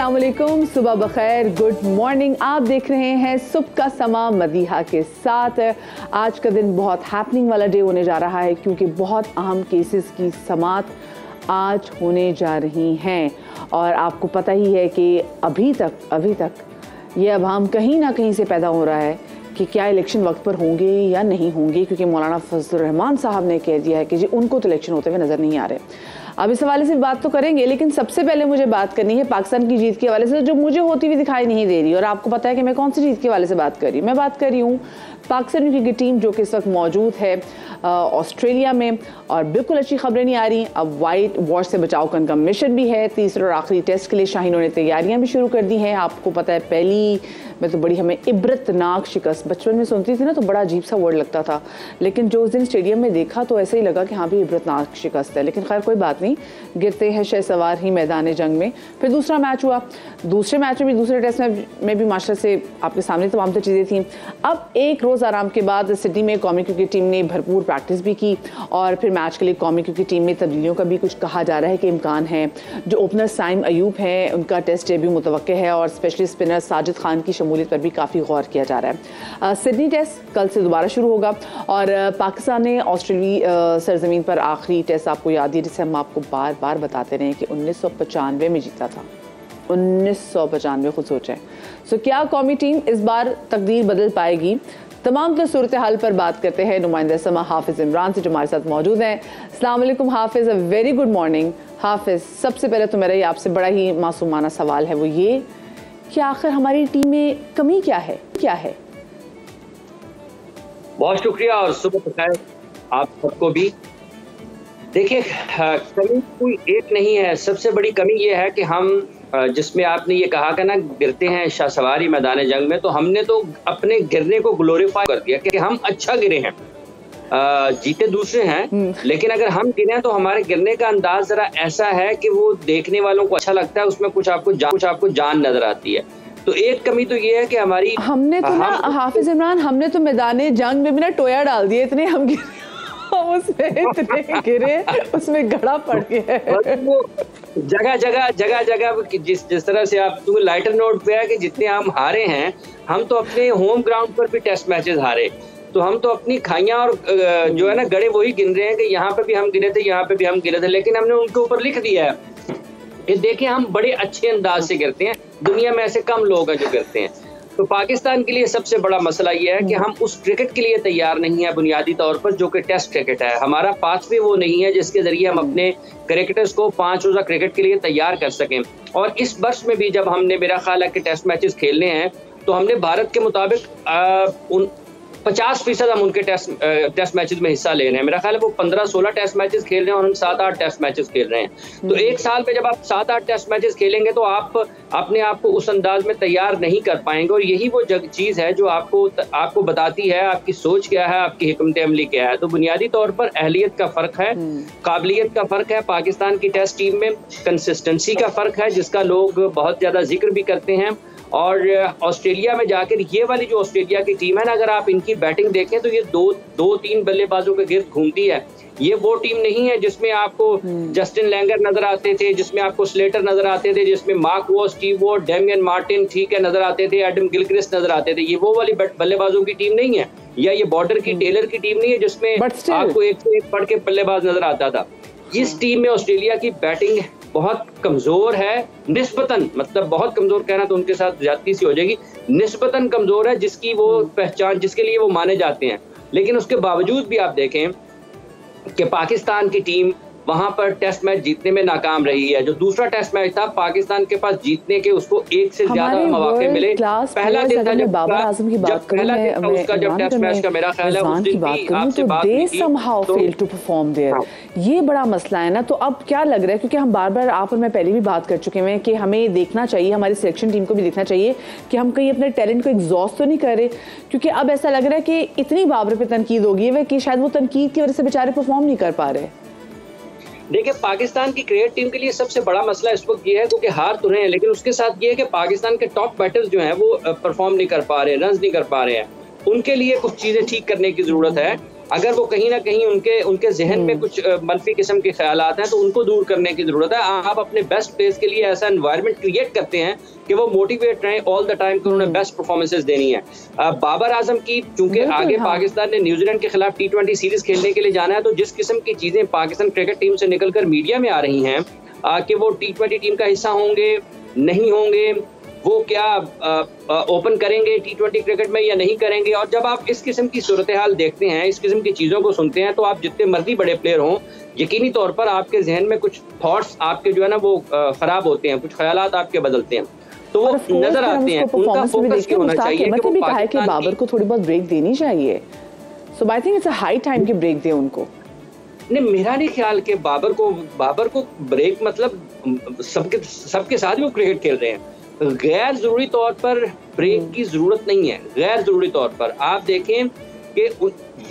अस्सलाम वालेकुम, सुबह बखैर, गुड मॉर्निंग। आप देख रहे हैं सुबह का समा मदीहा के साथ। आज का दिन बहुत हैपनिंग वाला डे होने जा रहा है क्योंकि बहुत अहम केसेस की समात आज होने जा रही हैं और आपको पता ही है कि अभी तक ये अभाम कहीं ना कहीं से पैदा हो रहा है कि क्या इलेक्शन वक्त पर होंगे या नहीं होंगे, क्योंकि मौलाना फजलुर रहमान साहब ने कह दिया है कि जी उनको तो इलेक्शन होते हुए नज़र नहीं आ रहे। अब इस हवाले से बात तो करेंगे, लेकिन सबसे पहले मुझे बात करनी है पाकिस्तान की जीत के हवाले से जो मुझे होती हुई दिखाई नहीं दे रही। और आपको पता है कि मैं कौन सी जीत के हवाले से बात कर रही हूँ। मैं बात कर रही हूँ पाकिस्तान की क्रिकेट टीम जो कि इस वक्त मौजूद है ऑस्ट्रेलिया में, और बिल्कुल अच्छी खबरें नहीं आ रही। अब वाइट वॉश से बचाव का उनका मिशन भी है। तीसरे और आखिरी टेस्ट के लिए शाहीनों ने तैयारियां भी शुरू कर दी हैं। आपको पता है पहली में तो बड़ी हमें इबरतनाक शिकस्त, बचपन में सुनती थी ना तो बड़ा अजीब सा वर्ड लगता था, लेकिन जो उस दिन स्टेडियम में देखा तो ऐसे ही लगा कि हाँ भी इबरतनाक शिकस्त है। लेकिन खैर कोई बात नहीं, गिरते हैं शहसवार ही मैदान जंग में। फिर दूसरा मैच हुआ, दूसरे मैच में भी, दूसरे टेस्ट में भी माशा से आपके सामने तमाम तो चीज़ें थी। अब एक रोज़ आराम के बाद सिडनी में कौमी क्रिकेट टीम ने भरपूर प्रैक्टिस भी की और फिर मैच के लिए कौमी क्रिकेट टीम में तब्दीलियों का भी कुछ कहा जा रहा है कि इम्कान है। जो ओपनर साइम अयूब है उनका टेस्ट डेब्यू मुतवक्के है और स्पेशली स्पिनर साजिद खान की शमूलियत पर भी काफ़ी गौर किया जा रहा है। सिडनी टेस्ट कल से दोबारा शुरू होगा और पाकिस्तान ने ऑस्ट्रेलिया सरजमीन पर आखिरी टेस्ट आपको याद है जिसे हम आपको बार बार बताते रहे कि 1995 में जीता था। 1995 खुद सोचें। सो क्या कौमी टीम इस बार तकदीर बदल पाएगी? तमाम तो सूरत हाल पर बात करते हैं नुमाइंदा समा हाफिज इमरान से जो हमारे साथ मौजूद हैं। अस्सलाम वालेकुम हाफिज, अ वेरी गुड मॉर्निंग। हाफिज, सबसे पहले तो मेरा ये आपसे बड़ा ही मासूमाना सवाल है, वो ये कि आखिर हमारी टीम में कमी क्या है? बहुत शुक्रिया और सुबह बखैर आप सबको भी। देखिए, कमी कोई एक नहीं है। सबसे बड़ी कमी ये है कि हम जिसमें आपने ये कहा कि ना गिरते हैं शाहसवारी मैदान जंग में, तो हमने तो अपने गिरने को ग्लोरीफाई कर दिया कि हम अच्छा गिरे हैं। जीते दूसरे हैं, लेकिन अगर हम गिरे तो हमारे गिरने का अंदाज जरा ऐसा है कि वो देखने वालों को अच्छा लगता है, उसमें कुछ आपको जान नजर आती है। तो एक कमी तो ये है कि हमारी हमने तो ना हाफिज इमरान, हमने तो मैदान जंग में भी ना टोया डाल दिए, इतने हम गिरे उसमें, इतने गिरे उसमें गड़ा पड़ गया। वो जगह जिस तरह से आप लाइटर नोट पे है कि जितने हम हारे हैं, हम तो अपने होम ग्राउंड पर भी टेस्ट मैचेस हारे, तो हम तो अपनी खाइयां और जो है ना गड़े वही गिन रहे हैं कि यहाँ पे भी हम गिरे थे, यहाँ पे भी हम गिरे थे, लेकिन हमने उनके ऊपर लिख दिया है कि देखिए हम बड़े अच्छे अंदाज से गिरते हैं। दुनिया में ऐसे कम लोग हैं जो गिरते हैं। तो पाकिस्तान के लिए सबसे बड़ा मसला यह है कि हम उस क्रिकेट के लिए तैयार नहीं है बुनियादी तौर पर, जो कि टेस्ट क्रिकेट है। हमारा पाथवे वो नहीं है जिसके जरिए हम अपने क्रिकेटर्स को 5 रोजा क्रिकेट के लिए तैयार कर सकें। और इस वर्ष में भी जब हमने, मेरा ख्याल है कि टेस्ट मैचेस खेलने हैं, तो हमने भारत के मुताबिक 50% हम उनके टेस्ट मैचेस में हिस्सा ले रहे हैं। मेरा ख्याल है वो 15-16 टेस्ट मैचेस खेल रहे हैं और हम 7-8 टेस्ट मैचेस खेल रहे हैं। तो एक साल में जब आप 7-8 टेस्ट मैचेस खेलेंगे तो आप अपने आप को उस अंदाज में तैयार नहीं कर पाएंगे। और यही वो चीज़ है जो आपको बताती है आपकी सोच क्या है, आपकी हिकमत अमली क्या है। तो बुनियादी तौर पर अहलियत का फ़र्क है, काबिलियत का फ़र्क है। पाकिस्तान की टेस्ट टीम में कंसिस्टेंसी का फ़र्क है जिसका लोग बहुत ज़्यादा जिक्र भी करते हैं। और ऑस्ट्रेलिया में जाकर ये वाली जो ऑस्ट्रेलिया की टीम है ना, अगर आप इनकी बैटिंग देखें तो ये दो तीन बल्लेबाजों के गिर्द घूमती है। ये वो टीम नहीं है जिसमें आपको जस्टिन लैंगर नजर आते थे, जिसमें आपको स्लेटर नजर आते थे, जिसमें Mark Waugh, Steve Waugh, Damien Martin ठीक है नजर आते थे, एडम गिलक्रिस्ट नजर आते थे। ये वो वाली बल्लेबाजों की टीम नहीं है, या ये बॉर्डर की टेलर की टीम नहीं है जिसमें आपको एक से एक पढ़ के बल्लेबाज नजर आता था। इस टीम में ऑस्ट्रेलिया की बैटिंग बहुत कमजोर है निस्बतन, मतलब बहुत कमजोर कहना तो उनके साथ ज्यादती सी हो जाएगी, निस्बतन कमजोर है जिसकी वो पहचान, जिसके लिए वो माने जाते हैं। लेकिन उसके बावजूद भी आप देखें कि पाकिस्तान की टीम वहां पर टेस्ट मैच जीतने में नाकाम रही है। जो दूसरा टेस्ट मैच था पाकिस्तान के पास जीतने के उसको एक से ज्यादा मौके मिले। पहला दिन था जब बाबर आजम की बात करूं, उसका जब टेस्ट मैच का मेरा ख्याल है उस दिन भी आपसे बात they somehow fail to perform there. ये बड़ा मसला है ना। तो अब क्या लग रहा है, क्योंकि हम बार बार आप और मैं पहले भी बात कर चुके हैं कि हमें देखना चाहिए, हमारी सिलेक्शन टीम को भी देखना चाहिए कि हम कहीं अपने टैलेंट को एग्जॉस्ट तो नहीं कर रहे, क्योंकि अब ऐसा लग रहा है कि इतनी बाबर पे तनकीद होगी है कि शायद वो तनकीद की वजह से बेचारे परफॉर्म नहीं कर पा रहे। देखिए, पाकिस्तान की क्रिकेट टीम के लिए सबसे बड़ा मसला इस वक्त ये है, क्योंकि हार तो रहे हैं लेकिन उसके साथ ये है कि पाकिस्तान के टॉप बैटर्स जो हैं वो परफॉर्म नहीं कर पा रहे, रन नहीं कर पा रहे हैं। उनके लिए कुछ चीज़ें ठीक करने की ज़रूरत है। अगर वो कहीं ना कहीं उनके जहन में कुछ मनफी किस्म के ख्यालात हैं तो उनको दूर करने की जरूरत है। आप अपने बेस्ट प्लेयर्स के लिए ऐसा एनवायरनमेंट क्रिएट करते हैं कि वो मोटिवेट रहें ऑल द टाइम कि उन्होंने बेस्ट परफॉर्मेंसेस देनी है। बाबर आजम की चूंकि आगे पाकिस्तान ने न्यूजीलैंड के खिलाफ T20 सीरीज खेलने के लिए जाना है, तो जिस किस्म की चीजें पाकिस्तान क्रिकेट टीम से निकलकर मीडिया में आ रही हैं कि वो T20 टीम का हिस्सा होंगे नहीं होंगे, वो क्या ओपन करेंगे T20 क्रिकेट में या नहीं करेंगे, और जब आप इस किस्म की सूरत हाल देखते हैं, इस किस्म की चीज़ों को सुनते हैं, तो आप जितने मर्जी बड़े प्लेयर हों, यकीनी तौर पर आपके जहन में कुछ थॉट्स आपके जो है ना वो खराब होते हैं, कुछ ख्यालात आपके बदलते हैं, तो वो नजर आते हैं। उनका फोकस क्या होना चाहिए कि वो पाकिस्तान बाबर को थोड़ी बहुत ब्रेक देनी चाहिए। So I think it's a high time कि ब्रेक दे उनको। नहीं, मेरा नहीं ख्याल कि बाबर को ब्रेक मतलब सबके साथ भी वो क्रिकेट खेल रहे हैं। गैर जरूरी तौर पर ब्रेक की जरूरत नहीं है। गैर जरूरी तौर पर आप देखें कि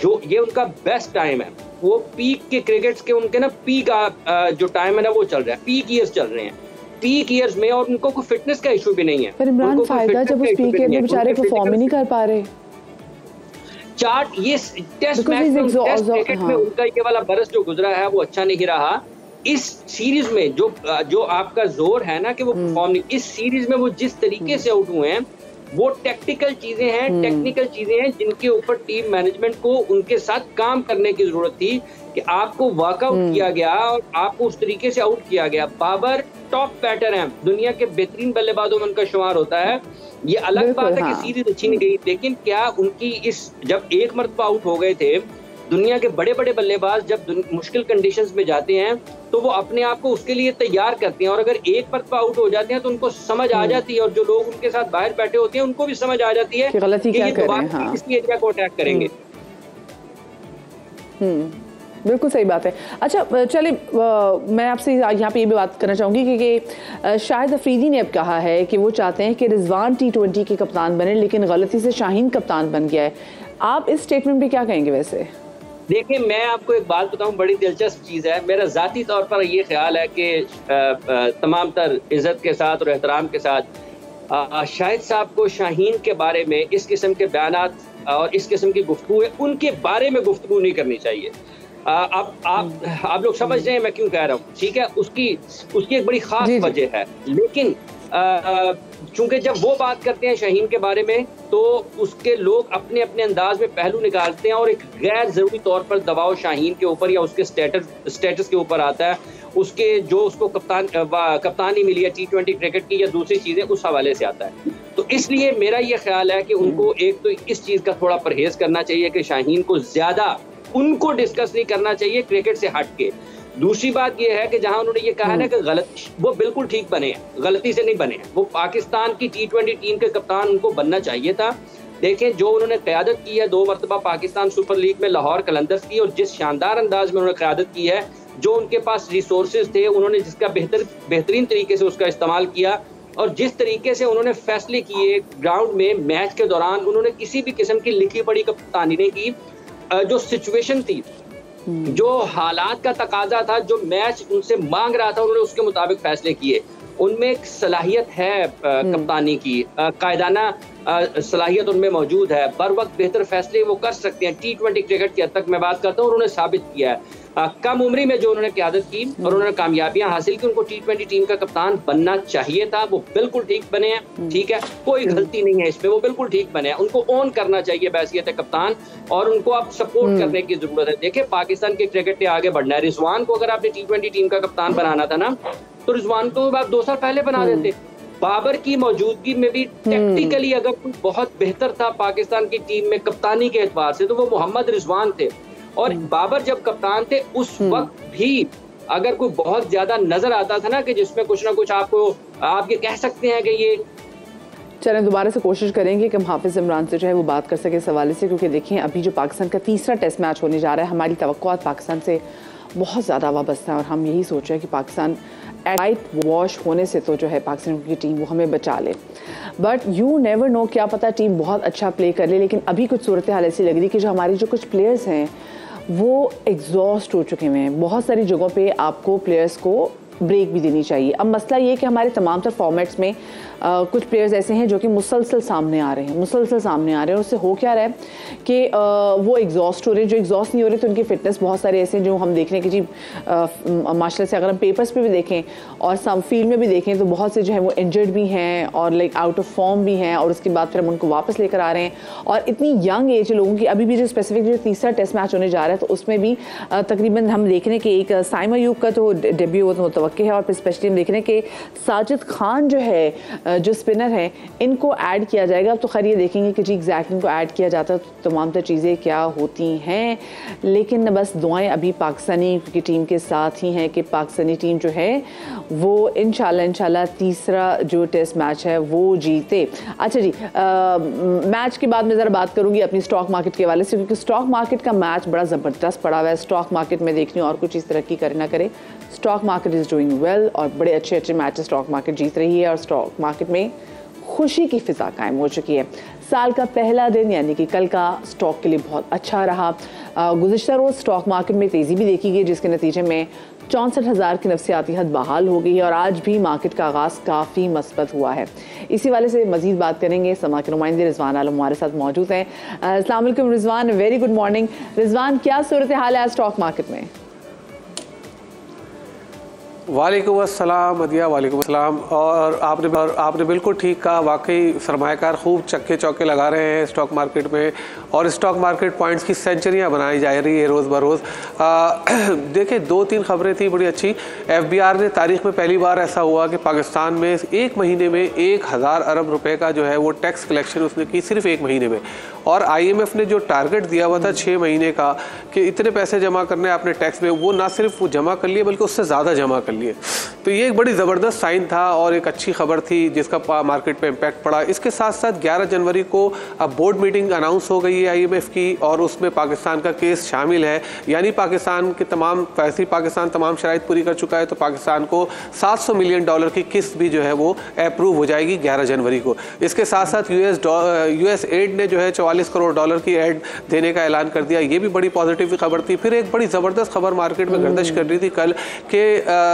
जो ये उनका बेस्ट टाइम है, वो पीक के क्रिकेट के उनके ना पीक जो टाइम है ना वो चल रहा है, पीक ईयर्स चल रहे हैं, पीक ईयर्स में, और उनको कोई फिटनेस का इशू भी नहीं है। पर इमरान फायदा जब उस पीक ईयर में बेचारे परफॉर्म ही नहीं कर पा रहे। चार्ट ये टेस्ट क्रिकेट में उनका ये वाला बरस जो गुजरा है वो अच्छा नहीं रहा। इस सीरीज में जो आपका जोर है ना कि वो परफॉर्म नहीं, इस सीरीज में वो जिस तरीके से आउट हुए हैं वो टेक्निकल चीजें हैं, टेक्निकल चीजें हैं जिनके ऊपर टीम मैनेजमेंट को उनके साथ काम करने की जरूरत थी कि आपको वर्कआउट किया गया और आपको उस तरीके से आउट किया गया। बाबर टॉप बैटर हैं, दुनिया के बेहतरीन बल्लेबाजों में उनका शुमार होता है। ये अलग बात है कि सीरीज अच्छी नहीं गई, लेकिन क्या उनकी जब एक मरतबा आउट हो गए थे, दुनिया के बड़े बड़े बल्लेबाज जब मुश्किल कंडीशंस में जाते हैं तो वो अपने आप को उसके लिए तैयार करते हैं, और अगर एक मरतबा आउट हो जाते हैं तो उनको समझ आ जाती है, और जो लोग उनके साथ बाहर बैठे होते हैं उनको भी समझ आ जाती है कि ये दोबारा इस एरिया को अटैक करेंगे। बिल्कुल सही बात है। अच्छा चलिए, मैं आपसे यहाँ पे ये भी बात करना चाहूँगी कि शाहिद अफरीदी ने अब कहा है कि वो चाहते हैं कि रिजवान T20 के कप्तान बने, लेकिन गलती से शाहीन कप्तान बन गया है। आप इस स्टेटमेंट पे क्या कहेंगे? वैसे देखिए, मैं आपको एक बात बताऊं, बड़ी दिलचस्प चीज़ है। मेरा ज़ाती तौर पर ये ख्याल है कि तमाम तर इज़्ज़त के साथ और एहतराम के साथ शाहिद साहब को शाहीन के बारे में इस किस्म के बयानात और इस किस्म की गुफ्तगू है, उनके बारे में गुफ्तगू नहीं करनी चाहिए। अब आप लोग समझ रहे हैं मैं क्यों कह रहा हूँ, ठीक है? उसकी एक बड़ी ख़ास वजह है, लेकिन चूंकि जब वो बात करते हैं शाहीन के बारे में तो उसके लोग अपने अपने अंदाज में पहलू निकालते हैं और एक गैर जरूरी तौर पर दबाव शाहीन के ऊपर या उसके स्टेटस के ऊपर आता है, उसके जो उसको कप्तानी मिली है T20 क्रिकेट की या दूसरी चीजें, उस हवाले से आता है। तो इसलिए मेरा ये ख्याल है कि उनको एक तो इस चीज का थोड़ा परहेज करना चाहिए कि शाहीन को ज्यादा उनको डिस्कस नहीं करना चाहिए क्रिकेट से हट के। दूसरी बात यह है कि जहां उन्होंने ये कहा ना कि गलत, वो बिल्कुल ठीक बने हैं, गलती से नहीं बने हैं। वो पाकिस्तान की T20 टीम के कप्तान उनको बनना चाहिए था। देखें, जो उन्होंने क़यादत की है 2 मरतबा पाकिस्तान सुपर लीग में लाहौर कलंदर्स की, और जिस शानदार अंदाज में उन्होंने क़यादत की है, जो उनके पास रिसोर्सेज थे उन्होंने जिसका बेहतरीन तरीके से उसका इस्तेमाल किया, और जिस तरीके से उन्होंने फैसले किए ग्राउंड में मैच के दौरान, उन्होंने किसी भी किस्म की लिखी पढ़ी कप्तानी नहीं की। जो सिचुएशन थी, जो हालात का तकाजा था, जो मैच उनसे मांग रहा था, उन्होंने उसके मुताबिक फैसले किए। उनमें एक सलाहियत है कप्तानी की, कायदाना सलाहियत उनमें मौजूद है, बर वक्त बेहतर फैसले वो कर सकते हैं। T20 क्रिकेट की हद तक मैं बात करता हूँ, उन्होंने साबित किया है। कम उम्री में जो उन्होंने क़यादत की और उन्होंने कामयाबियां हासिल की, उनको T20 टीम का कप्तान बनना चाहिए था। वो बिल्कुल ठीक बने हैं, ठीक है, कोई गलती नहीं है इसमें, वो बिल्कुल ठीक बने हैं। उनको ऑन करना चाहिए बैसियत कप्तान, और उनको आप सपोर्ट करने की जरूरत है। देखिए, पाकिस्तान के क्रिकेट ने आगे बढ़ना है। रिजवान को अगर आपने T20 टीम का कप्तान बनाना था ना, तो रिजवान को आप 2 साल पहले बना देते। बाबर की मौजूदगी में भी टेक्निकली अगर कोई बहुत बेहतर था पाकिस्तान की टीम में कप्तानी के एतबार से, तो वो मोहम्मद रिजवान थे। और बाबर जब कप्तान थे उस वक्त भी अगर कोई बहुत ज्यादा नजर आता था ना कि जिसमें कुछ ना कुछ आप ये कह सकते हैं कि ये, चलें दोबारा से कोशिश करेंगे कि हम हाफिज इमरान से जो है वो बात कर सके इस हवाले से, क्योंकि देखिए अभी जो पाकिस्तान का तीसरा टेस्ट मैच होने जा रहा है, हमारी तवक्कुआत पाकिस्तान से बहुत ज़्यादा वाबस्ता है, और हम यही सोच रहे हैं कि पाकिस्तान वाइट वॉश होने से तो जो है पाकिस्तान की टीम वो हमें बचा ले। बट यू नेवर नो, क्या पता टीम बहुत अच्छा प्ले कर ले, लेकिन अभी कुछ सूरत हाल ऐसी लग रही कि जो हमारी जो कुछ प्लेयर्स हैं वो एग्जॉस्ट हो चुके हैं। बहुत सारी जगहों पे आपको प्लेयर्स को ब्रेक भी देनी चाहिए। अब मसला ये कि हमारे तमाम तर फॉर्मेट्स में कुछ प्लेयर्स ऐसे हैं जो कि मुसलसल सामने आ रहे हैं और उससे हो क्या रहा है कि वो एग्जॉस्ट हो रहे हैं। जो एग्जॉस्ट नहीं हो रहे तो उनकी फिटनेस बहुत सारे ऐसे हैं जो हम देख रहे हैं कि जी माशाल्लाह से अगर हम पेपर्स पे भी देखें और सम फील्ड में भी देखें तो बहुत से जो है वो इंजर्ड भी हैं और लाइक आउट ऑफ फॉर्म भी हैं, और उसके बाद फिर हम उनको वापस लेकर आ रहे हैं। और इतनी यंग एज लोगों की अभी भी जो स्पेसिफिक जो तीसरा टेस्ट मैच होने जा रहा है तो उसमें भी तकरीबन हम देख रहे हैं कि एक साइम अयूब का तो डेब्यू मुतवक्के है, और फिर स्पेशली हम देख रहे हैं कि साजिद खान जो है जो स्पिनर है इनको ऐड किया जाएगा। अब तो खैर ये देखेंगे कि जी एग्जैक्टली इनको ऐड किया जाता है तो तमाम तर चीज़ें क्या होती हैं, लेकिन बस दुआएं अभी पाकिस्तानी की टीम के साथ ही हैं कि पाकिस्तानी टीम जो है वो इंशाल्लाह तीसरा जो टेस्ट मैच है वो जीते। अच्छा जी, मैच के बाद मैं ज़रा बात करूँगी अपनी स्टॉक मार्केट के हवाले से, क्योंकि स्टॉक मार्केट का मैच बड़ा ज़बरदस्त पड़ा हुआ है। स्टॉक मार्केट में देखनी और कुछ इस तरक्की करे ना करे, stock market is doing well और बड़े अच्छे अच्छे मैचेस स्टॉक मार्केट जीत रही है और स्टॉक मार्केट में खुशी की फिजा कायम हो चुकी है। साल का पहला दिन यानी कि कल का स्टॉक के लिए बहुत अच्छा रहा। गुज़िश्ता रोज़ स्टॉक मार्केट में तेज़ी भी देखी गई जिसके नतीजे में 64,000 की नफसियाती हद बहाल हो गई है और आज भी मार्केट का आगाज़ काफ़ी मस्बत हुआ है। इसी वाले से मज़ीद बात करेंगे। समा के नुमाइंदे रिजवान आलम हमारे साथ मौजूद हैं। अस्सलाम वालेकुम Rizwan, very good morning. Rizwan, क्या सूरत हाल है आज स्टॉक मार्केट में? वालेकुम अस्सलाम मदिया, वालेकुम अस्सलाम। और आपने बिल्कुल ठीक कहा, वाकई सरमायाकार खूब चक्के चौके लगा रहे हैं स्टॉक मार्केट में और स्टॉक मार्केट पॉइंट्स की सेंचुरियां बनाई जा रही है रोज़ बरोज़। देखिए 2-3 खबरें थी बड़ी अच्छी। FBR ने तारीख में पहली बार ऐसा हुआ कि पाकिस्तान में एक महीने में 1000 अरब रुपए का जो है वो टैक्स कलेक्शन उसने की सिर्फ एक महीने में। और IMF ने जो टारगेट दिया हुआ था 6 महीने का कि इतने पैसे जमा करने आपने टैक्स में, वो ना सिर्फ वो जमा कर लिए बल्कि उससे ज़्यादा जमा कर लिए। तो ये एक बड़ी ज़बरदस्त साइन था और एक अच्छी खबर थी जिसका मार्केट पे इम्पैक्ट पड़ा। इसके साथ साथ 11 जनवरी को अब बोर्ड मीटिंग अनाउंस हो गई है IMF की और उसमें पाकिस्तान का केस शामिल है। यानी पाकिस्तान तमाम शराइत पूरी कर चुका है तो पाकिस्तान को $700 मिलियन की किस्त भी जो है वो अप्रूव हो जाएगी 11 जनवरी को। इसके साथ साथ US एड ने जो है $44 करोड़ की एड देने का ऐलान कर दिया। ये भी बड़ी पॉजिटिव खबर थी। फिर एक बड़ी ज़बरदस्त खबर मार्केट में गर्दिश कर रही थी कल कि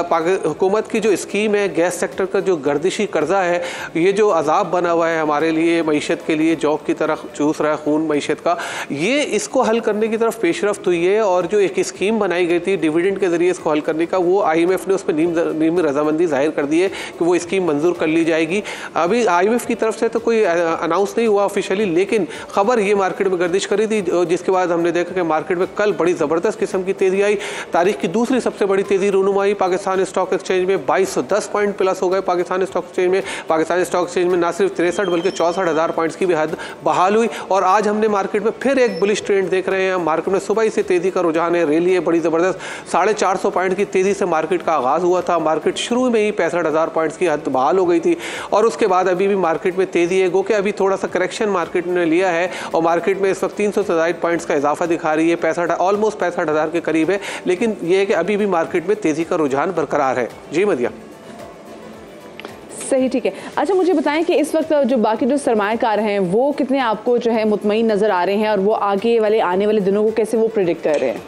हुकूमत की जो स्कीम है गैस सेक्टर का जो गर्दिशी कर्जा है, ये जो अजाब बना हुआ है हमारे लिए मईशत के लिए, जौक की तरह चूस रहा है खून मईशत का, ये इसको हल करने की तरफ पेशरफ्त हुई है। और जो एक स्कीम बनाई गई थी डिविडेंड के ज़रिए इसको हल करने का, वो IMF ने उस पर नीम रजामंदी जाहिर कर दी है कि वो स्कीम मंजूर कर ली जाएगी। अभी IMF की तरफ से तो कोई अनाउंस नहीं हुआ ऑफिशियली, लेकिन खबर ये मार्केट में गर्दिश करी थी, जिसके बाद हमने देखा कि मार्केट में कल बड़ी ज़बरदस्त किस्म की तेज़ी आई। तारीख की दूसरी सबसे बड़ी तेज़ी रूनुमाई पाकिस्तान स्टॉक एक्सचेंज में 2210 पॉइंट प्लस हो गए। पाकिस्तान स्टॉक एक्सचेंज में ना सिर्फ 63 बल्कि 64,000 पॉइंट्स की भी हद बहाल हुई। और आज हमने मार्केट में फिर एक बुलिश ट्रेंड देख रहे हैं। मार्केट में सुबह ही से तेज़ी का रुझान है, रैली है बड़ी ज़बरदस्त। 450 पॉइंट की तेज़ी से मार्केट का आगाज़ हुआ था। मार्केट शुरू में ही 65,000 पॉइंट्स की हद बहाल हो गई थी और उसके बाद अभी भी मार्केट में तेज़ी है। गो कि अभी थोड़ा सा करेक्शन मार्केट ने लिया है और मार्केट में इस वक्त 300 से ज़ायद पॉइंट्स का इजाफा दिखा रही है, ऑलमोस्ट 65,000 के करीब है। लेकिन यह है कि अभी भी मार्केट में तेज़ी का रुझान बरकरार है। जी मदिया, सही, ठीक है। अच्छा मुझे बताएं कि इस वक्त जो बाकी जो सरमायाकार हैं वो कितने आपको जो है मुतमईन नज़र आ रहे हैं और वो आगे वाले आने वाले दिनों को कैसे वो प्रेडिक्ट कर रहे हैं?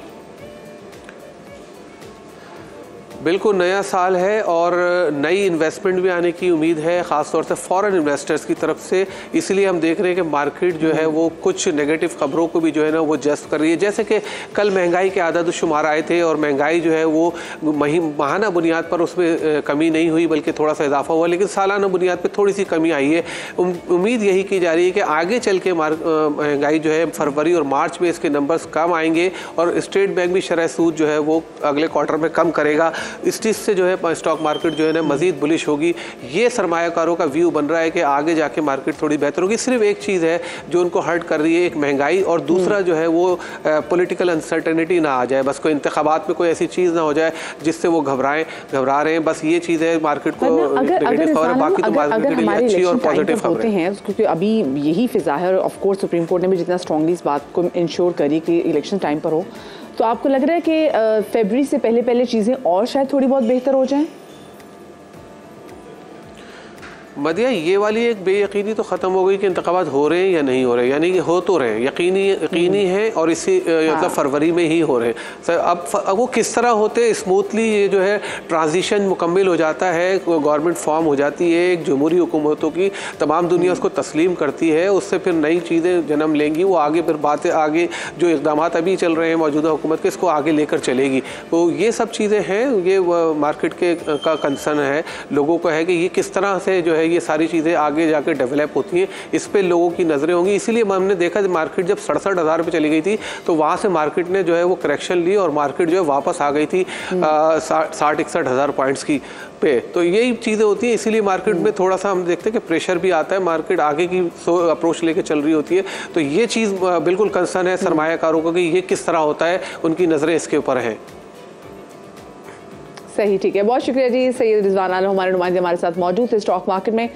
बिल्कुल नया साल है और नई इन्वेस्टमेंट भी आने की उम्मीद है, ख़ास तौर से फॉरेन इन्वेस्टर्स की तरफ से। इसलिए हम देख रहे हैं कि मार्केट जो है वो कुछ नेगेटिव खबरों को भी जो है ना वो जस्ट कर रही है। जैसे कि कल महंगाई के आदाद शुमार आए थे और महंगाई जो है वो माहाना बुनियाद पर उसमें कमी नहीं हुई बल्कि थोड़ा सा इजाफा हुआ, लेकिन सालाना बुनियाद पर थोड़ी सी कमी आई है। उम्मीद यही की जा रही है कि आगे चल के महंगाई जो है फरवरी और मार्च में इसके नंबर्स कम आएंगे और स्टेट बैंक भी शरह सूद जो है वो अगले क्वार्टर में कम करेगा। इस चीज़ से जो है स्टॉक मार्केट जो है ना मज़ीद बुलिश होगी। ये सरमायाकारों का व्यू बन रहा है कि आगे जाके मार्केट थोड़ी बेहतर होगी। सिर्फ एक चीज़ है जो उनको हर्ट कर रही है, एक महंगाई, और दूसरा जो है वो पॉलिटिकल अनसर्टेनिटी ना आ जाए। बस कोई इंतखाबात में कोई ऐसी चीज़ ना हो जाए जिससे वो घबरा रहे हैं। बस ये चीज़ है मार्केट को नेगेटिव खबर है, बाकी तो मार्केट के लिए अच्छी और पॉजिटिव खबर है। क्योंकि अभी यही फिजा है और ऑफ कोर्स सुप्रीम कोर्ट ने भी जितना स्ट्रांगली इस बात को इंश्योर करी कि इलेक्शन टाइम पर हो, तो आपको लग रहा है कि फरवरी से पहले चीज़ें और शायद थोड़ी बहुत बेहतर हो जाएं? मदिया ये वाली एक बेयकीनी तो ख़त्म हो गई कि इंतखाबात हो रहे हैं या नहीं हो रहे, यानी कि हो तो रहे हैं, यकीनी है और इसी मतलब फरवरी में ही हो रहे हैं सर। अब वो किस तरह होते स्मूथली, ये जो है ट्रांजिशन मुकम्मल हो जाता है, गवर्नमेंट फॉर्म हो जाती है एक जमहूरी हुकूमतों की, तमाम दुनिया उसको तस्लीम करती है, उससे फिर नई चीज़ें जन्म लेंगी, वो आगे फिर बातें आगे जो इक़दाम अभी चल रहे हैं मौजूदा हुकूमत के, इसको आगे लेकर चलेगी। तो ये सब चीज़ें हैं, ये मार्केट का कंसर्न है, लोगों का है कि ये किस तरह से जो है ये सारी चीज़ें आगे जाके डेवलप होती हैं, इस पे लोगों की नज़रें होंगी। इसीलिए हमने देखा मार्केट जब 67,000 पे चली गई थी तो वहाँ से मार्केट ने जो है वो करेक्शन ली और मार्केट जो है वापस आ गई थी 60-61,000 पॉइंट्स की पे। तो यही चीज़ें होती हैं, इसीलिए मार्केट में थोड़ा सा हम देखते हैं कि प्रेशर भी आता है, मार्केट आगे की अप्रोच लेके चल रही होती है। तो ये चीज़ बिल्कुल कंसर्न है सरमायाकारों का कि ये किस तरह होता है, उनकी नज़रें इसके ऊपर हैं। सही, ठीक है, बहुत शुक्रिया जी। सैयद रिजवान आलम हमारे नुमाइंदे हमारे साथ मौजूद थे स्टॉक मार्केट में।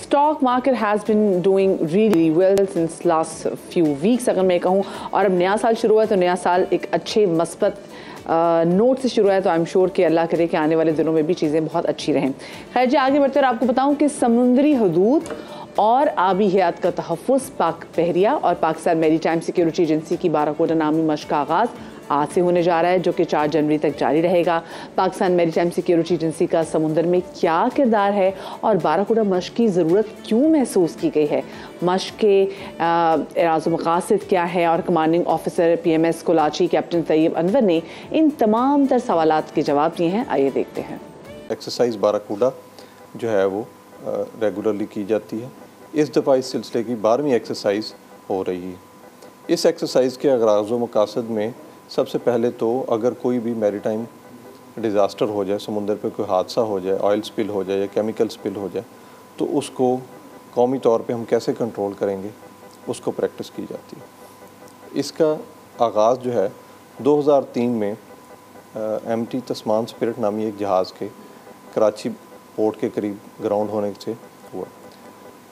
Stock market has been doing really well since last few weeks अगर मैं कहूँ, और अब नया साल शुरू हुआ है तो नया साल एक अच्छे मस्बत नोट से शुरू है, तो आई एम श्योर कि अल्लाह करे कि आने वाले दिनों में भी चीज़ें बहुत अच्छी रहें। खैर जी, आगे बढ़ते और आपको बताऊँ कि समुद्री हदूद और आबी हयात का तहफ़्फ़ुज़ पाक बहरिया और पाकिस्तान मैरीटाइम सिक्योरिटी एजेंसी की बाराकोटा नामी मशक़ का आगाज़ आज से होने जा रहा है, जो कि 4 जनवरी तक जारी रहेगा। पाकिस्तान मैरीटाइम सिक्योरिटी एजेंसी का समुद्र में क्या किरदार है और बाराकोटा मशक़ की ज़रूरत क्यों महसूस की गई है, मशक़ के इराज़ मक़ासिद क्या है, और commanding officer PMS Kolachi captain Tayyab Anwar ने इन तमाम तर सवालात के जवाब दिए हैं। आइए देखते हैं। एक्सरसाइज बाराकोटा जो है वो रेगुलरली की जाती है। इस दफ़ा इस सिलसिले की 12वीं एक्सरसाइज हो रही है। इस एक्सरसाइज के अगराज़ व मक़ासद में सबसे पहले तो अगर कोई भी मैरीटाइम डिज़ास्टर हो जाए, समुंदर पे कोई हादसा हो जाए, ऑयल स्पिल हो जाए या केमिकल स्पिल हो जाए, तो उसको कौमी तौर पे हम कैसे कंट्रोल करेंगे, उसको प्रैक्टिस की जाती है। इसका आगाज़ जो है 2003 में MT तस्मान स्पिरिट नामी एक जहाज़ के कराची पोर्ट के करीब ग्राउंड होने से हुआ।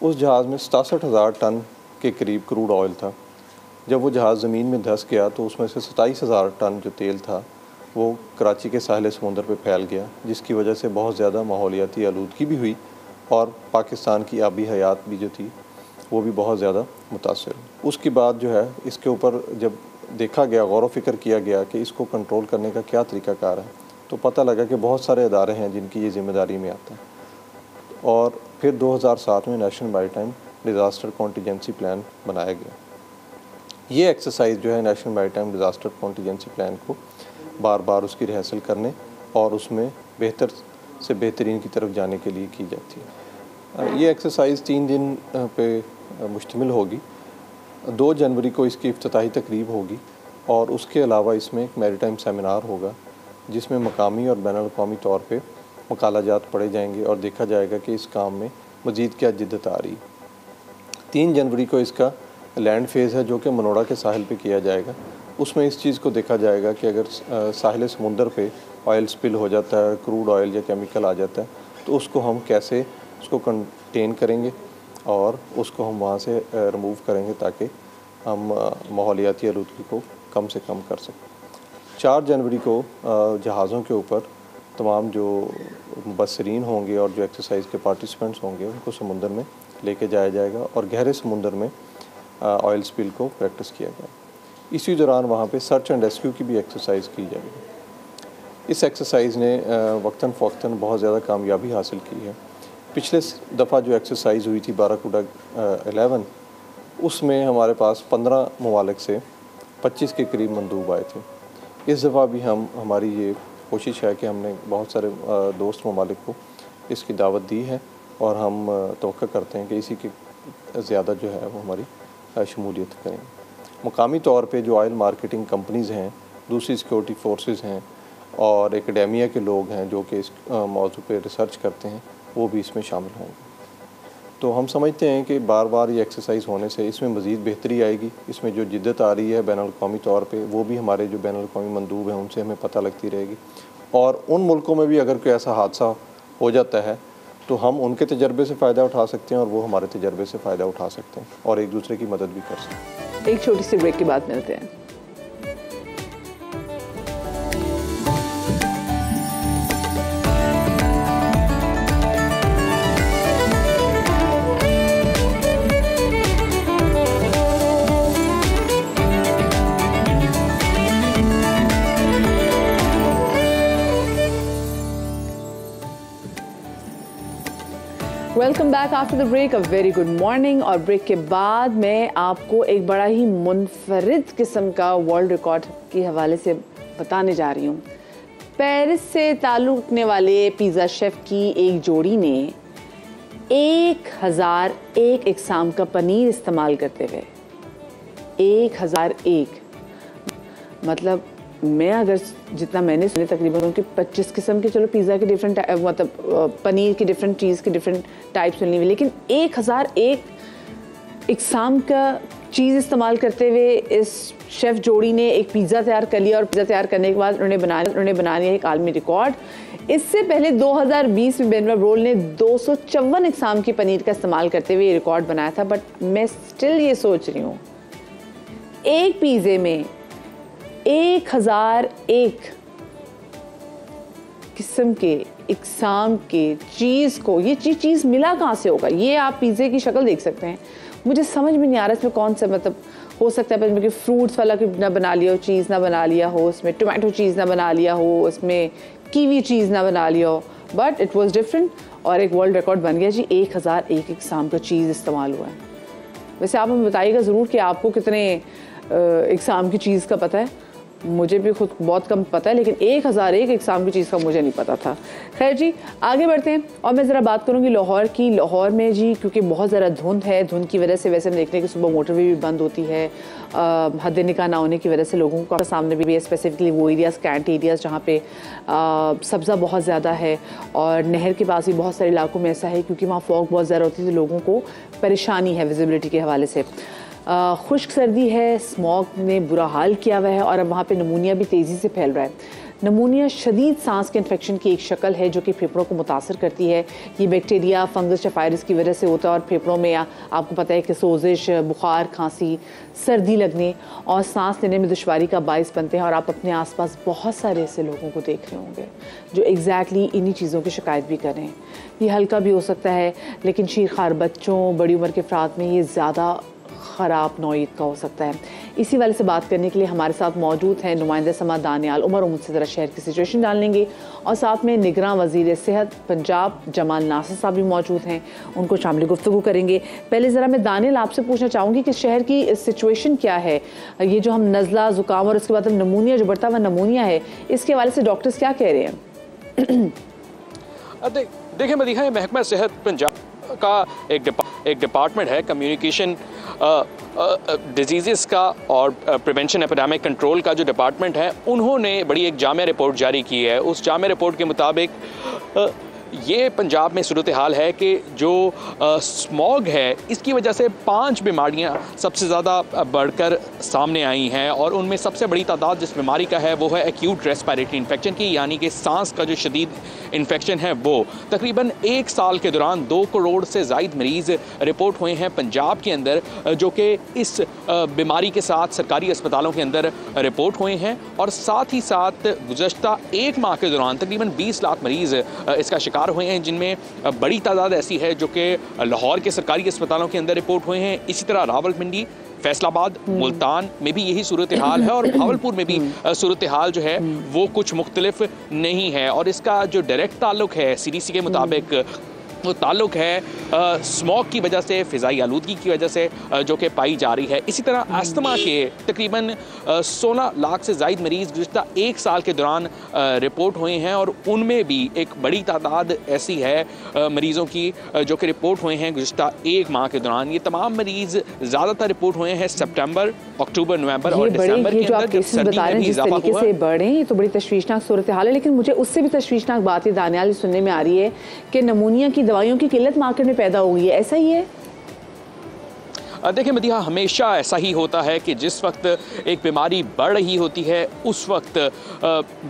उस जहाज़ में 67,000 टन के करीब क्रूड ऑयल था। जब वो जहाज़ ज़मीन में धंस गया तो उसमें से 27,000 टन जो तेल था वो कराची के साहिल समुंदर पे फैल गया, जिसकी वजह से बहुत ज़्यादा माहौलियाती आलूदगी भी हुई और पाकिस्तान की आबी हयात भी जो थी वो भी बहुत ज़्यादा मुतासर हुई। उसके बाद जो है इसके ऊपर जब देखा गया, गौर व फिक्र किया गया कि इसको कंट्रोल करने का क्या तरीक़ाकार है, तो पता लगा कि बहुत सारे अदारे हैं जिनकी ये ज़िम्मेदारी में आता है। और फिर 2007 में national maritime disaster contingency plan बनाया गया। ये एक्सरसाइज जो है national maritime disaster contingency plan को बार बार उसकी रिहर्सल करने और उसमें बेहतर से बेहतरीन की तरफ जाने के लिए की जाती है। ये एक्सरसाइज 3 दिन पे मुश्तमिल होगी। 2 जनवरी को इसकी इफ्तिताही तकरीब होगी और उसके अलावा इसमें एक मैरीटाइम सेमिनार होगा जिसमें मकामी और बैनुल-अक़वामी तौर पे मकालाजात पढ़े जाएंगे और देखा जाएगा कि इस काम में मज़ीद क्या जिद्दत आ रही है। 3 जनवरी को इसका लैंड फेज़ है जो कि मनोड़ा के साहिल पे किया जाएगा। उसमें इस चीज़ को देखा जाएगा कि अगर साहिल समुंदर पे ऑयल स्पिल हो जाता है, क्रूड ऑयल या केमिकल आ जाता है, तो उसको हम कैसे उसको कंटेन करेंगे और उसको हम वहाँ से रिमूव करेंगे ताकि हम माहौलियाती आलूदगी को कम से कम कर सकें। 4 जनवरी को जहाज़ों के ऊपर तमाम जो मुबस्सरीन होंगे और जो एक्सरसाइज के पार्टिसिपेंट्स होंगे उनको समुंदर में लेके जाया जाएगा और गहरे समुंदर में ऑयल स्पिल को प्रैक्टिस किया गया। इसी दौरान वहाँ पे सर्च एंड रेस्क्यू की भी एक्सरसाइज की जाएगी। इस एक्सरसाइज ने वक्तन फ़वक्तन बहुत ज़्यादा कामयाबी हासिल की है। पिछले दफ़ा जो एक्सरसाइज हुई थी बाराकोटा 11, उसमें हमारे पास 15 ममालिक से 25 के करीब मंदूब आए थे। इस दफ़ा भी हमारी ये कोशिश है कि हमने बहुत सारे दोस्त ममालिक को इसकी दावत दी है और हम तवक्का करते हैं कि इसी के ज़्यादा जो है वो हमारी शमूलियत करेंगे। मुकामी तौर पे जो ऑयल मार्केटिंग कंपनीज़ हैं, दूसरी सिक्योरिटी फोर्सेस हैं और एकेडेमिया के लोग हैं जो कि इस मौजू पे रिसर्च करते हैं, वो भी इसमें शामिल होंगे। तो हम समझते हैं कि बार बार ये एक्सरसाइज होने से इसमें मज़ीद बेहतरी आएगी। इसमें जो जिद्दत आ रही है बैनुल-अक़वामी तौर पे, वो भी हमारे जो बैनुल-अक़वामी मंदूब हैं उनसे हमें पता लगती रहेगी। और उन मुल्कों में भी अगर कोई ऐसा हादसा हो जाता है तो हम उनके तजर्बे से फ़ायदा उठा सकते हैं और वो हमारे तजर्बे से फ़ायदा उठा सकते हैं और एक दूसरे की मदद भी कर सकते हैं। एक छोटी सी ब्रेक के बाद मिलते हैं। Welcome back after the break. A very good morning. और ब्रेक के बाद मैं आपको एक बड़ा ही मुनफरिद किस्म का वर्ल्ड रिकॉर्ड के हवाले से बताने जा रही हूँ। पेरिस से ताल्लुक़ रखने वाले पिज़्ज़ा शेफ़ की एक जोड़ी ने 1001 इक़साम का पनीर इस्तेमाल करते हुए 1001, मतलब मैं अगर जितना मैंने सुने तकरीबन कि 25 किस्म के चलो पिज़्ज़ा के डिफरेंट मतलब पनीर की डिफरेंट चीज़ के डिफरेंट टाइप्स मिलनी हुई, लेकिन 1001 इक़साम का चीज़ इस्तेमाल करते हुए इस शेफ़ जोड़ी ने एक पिज़्ज़ा तैयार कर लिया। और पिज़्ज़ा तैयार करने के बाद उन्होंने बना लिया एक आलमी रिकॉर्ड। इससे पहले 2020 में बेन ब्रोल ने 254 इक़साम की पनीर का इस्तेमाल करते हुए ये रिकॉर्ड बनाया था। बट मैं स्टिल ये सोच रही हूँ, एक पिज़्ज़े में 1001 किस्म के इक़साम के चीज़ को, ये चीज़ मिला कहाँ से होगा? ये आप पिज़्ज़े की शक्ल देख सकते हैं, मुझे समझ में नहीं आ रहा इसमें कौन सा, मतलब हो सकता है इसमें कि फ्रूट्स वाला ना बना लिया हो, चीज़ ना बना लिया हो, उसमें टोमेटो चीज़ ना बना लिया हो, उसमें कीवी चीज़ ना बना लिया हो, बट इट वाज डिफरेंट और एक वर्ल्ड रिकॉर्ड बन गया जी। 1001 इक़साम का चीज़ इस्तेमाल हुआ है। वैसे आप हमें बताइएगा ज़रूर कि आपको कितने इक़साम की चीज़ का पता है। मुझे भी खुद बहुत कम पता है, लेकिन 1001 इक़साम की चीज़ का मुझे नहीं पता था। खैर जी, आगे बढ़ते हैं और मैं ज़रा बात करूँगी लाहौर की। लाहौर में जी क्योंकि बहुत ज़्यादा धुंध है, धुंध की वजह से वैसे हम देखते हैं कि सुबह मोटरवे भी बंद होती है। हद निकाह ना होने की वजह से लोगों का सामने भी है, स्पेसिफिकली वो एरियाज़, कैंट एरियाज़ जहाँ पे सब्ज़ा बहुत ज़्यादा है और नहर के पास भी बहुत सारे इलाकों में ऐसा है क्योंकि वहाँ फॉग बहुत ज़्यादा होती है, तो लोगों को परेशानी है विजिबिलिटी के हवाले से। खुश्क सर्दी है, स्मॉग ने बुरा हाल किया हुआ है और अब वहाँ पे नमूनिया भी तेज़ी से फैल रहा है। नमूनिया शदीद सांस के इन्फेक्शन की एक शक्ल है जो कि फेफड़ों को मुतासर करती है। ये बैक्टीरिया, फंगस या वायरस की वजह से होता है और फेफड़ों में आपको पता है कि सोजिश, बुखार, खांसी, सर्दी लगने और सांस लेने में दुश्वारी का बाइस बनते हैं। और आप अपने आसपास बहुत सारे ऐसे लोगों को देख रहे होंगे जो एग्जैक्टली इन्हीं चीज़ों की शिकायत भी कर रहे हैं। ये हल्का भी हो सकता है, लेकिन शीरखार बच्चों, बड़ी उम्र के अफराद में ये ज़्यादा ख़राब नौईयत का हो सकता है। इसी वाले से बात करने के लिए हमारे साथ मौजूद हैं नुमाइंदा समात दानियाल उमर। उनसे ज़रा शहर की सिचुएशन जान लेंगे और साथ में निगरान वज़ीर सेहत पंजाब जमाल नासिर साहब भी मौजूद हैं, उनको शामिल गुफ्तगू करेंगे। पहले ज़रा मैं दानियाल आपसे पूछना चाहूँगी कि शहर की सिचुएशन क्या है? ये जो हम नज़ला, ज़ुकाम और उसके बाद नमूनिया, जो बढ़ता हुआ नमूनिया है, इसके हवाले से डॉक्टर्स क्या कह रहे हैं? देखिए मदीहा, ये महकमा सेहत पंजाब का एक डिपार्टमेंट है, कम्युनिकेशन डिजीज़ का और प्रिवेंशन एपिडेमिक कंट्रोल का जो डिपार्टमेंट है, उन्होंने बड़ी एक जामे रिपोर्ट जारी की है। उस जामे रिपोर्ट के मुताबिक ये पंजाब में सूरत हाल है कि जो स्मॉग है, इसकी वजह से 5 बीमारियां सबसे ज़्यादा बढ़कर सामने आई हैं और उनमें सबसे बड़ी तादाद जिस बीमारी का है वो है एक्यूट रेस्पिरेटरी इन्फेक्शन की, यानी कि सांस का जो शदीद इन्फेक्शन है वो। तकरीबन 1 साल के दौरान 2 करोड़ से ज़ायद मरीज़ रिपोर्ट हुए हैं पंजाब के अंदर, जो कि इस बीमारी के साथ सरकारी अस्पतालों के अंदर रिपोर्ट हुए हैं। और साथ ही साथ गुज़श्ता 1 माह के दौरान तकरीबन 20 लाख मरीज़ इसका शिकार हुए हैं, जिनमें बड़ी तादाद ऐसी है जो कि लाहौर के सरकारी अस्पतालों के अंदर रिपोर्ट हुए हैं। इसी तरह रावलपिंडी, फैसलाबाद, मुल्तान में भी यही सूरत हाल है और भावलपुर में भी सूरत हाल जो है वो कुछ मुख्तलिफ नहीं है। और इसका जो डायरेक्ट ताल्लुक है CDC के मुताबिक वो ताल्लुक है स्मॉग की वजह से, फ़िज़ाई आलूदगी की वजह से जो कि पाई जा रही है। इसी तरह अस्थमा के तकरीबन 16 लाख से ज़ायद मरीज़ गुज़श्ता 1 साल के दौरान रिपोर्ट हुए हैं और उनमें भी एक बड़ी तादाद ऐसी है मरीज़ों की जो कि रिपोर्ट हुए हैं गुज़श्ता 1 माह के दौरान। ये तमाम मरीज़ ज़्यादातर रिपोर्ट हुए हैं सितंबर, अक्टूबर, नवंबर और दिसंबर के अंदर, जब सर्दी में भी इजाफा हुआ है। बढ़े तो बड़ी तशवीशनाक सूरत हाल है, लेकिन मुझे उससे भी तशवीशनाक बात ये दानियाल सुनने में आ रही है कि नमूनिया की दवाइयों की किल्लत मार्केट में पैदा हो गई है। ऐसा ही है? देखिए मदीहा, हमेशा ऐसा ही होता है कि जिस वक्त एक बीमारी बढ़ रही होती है उस वक्त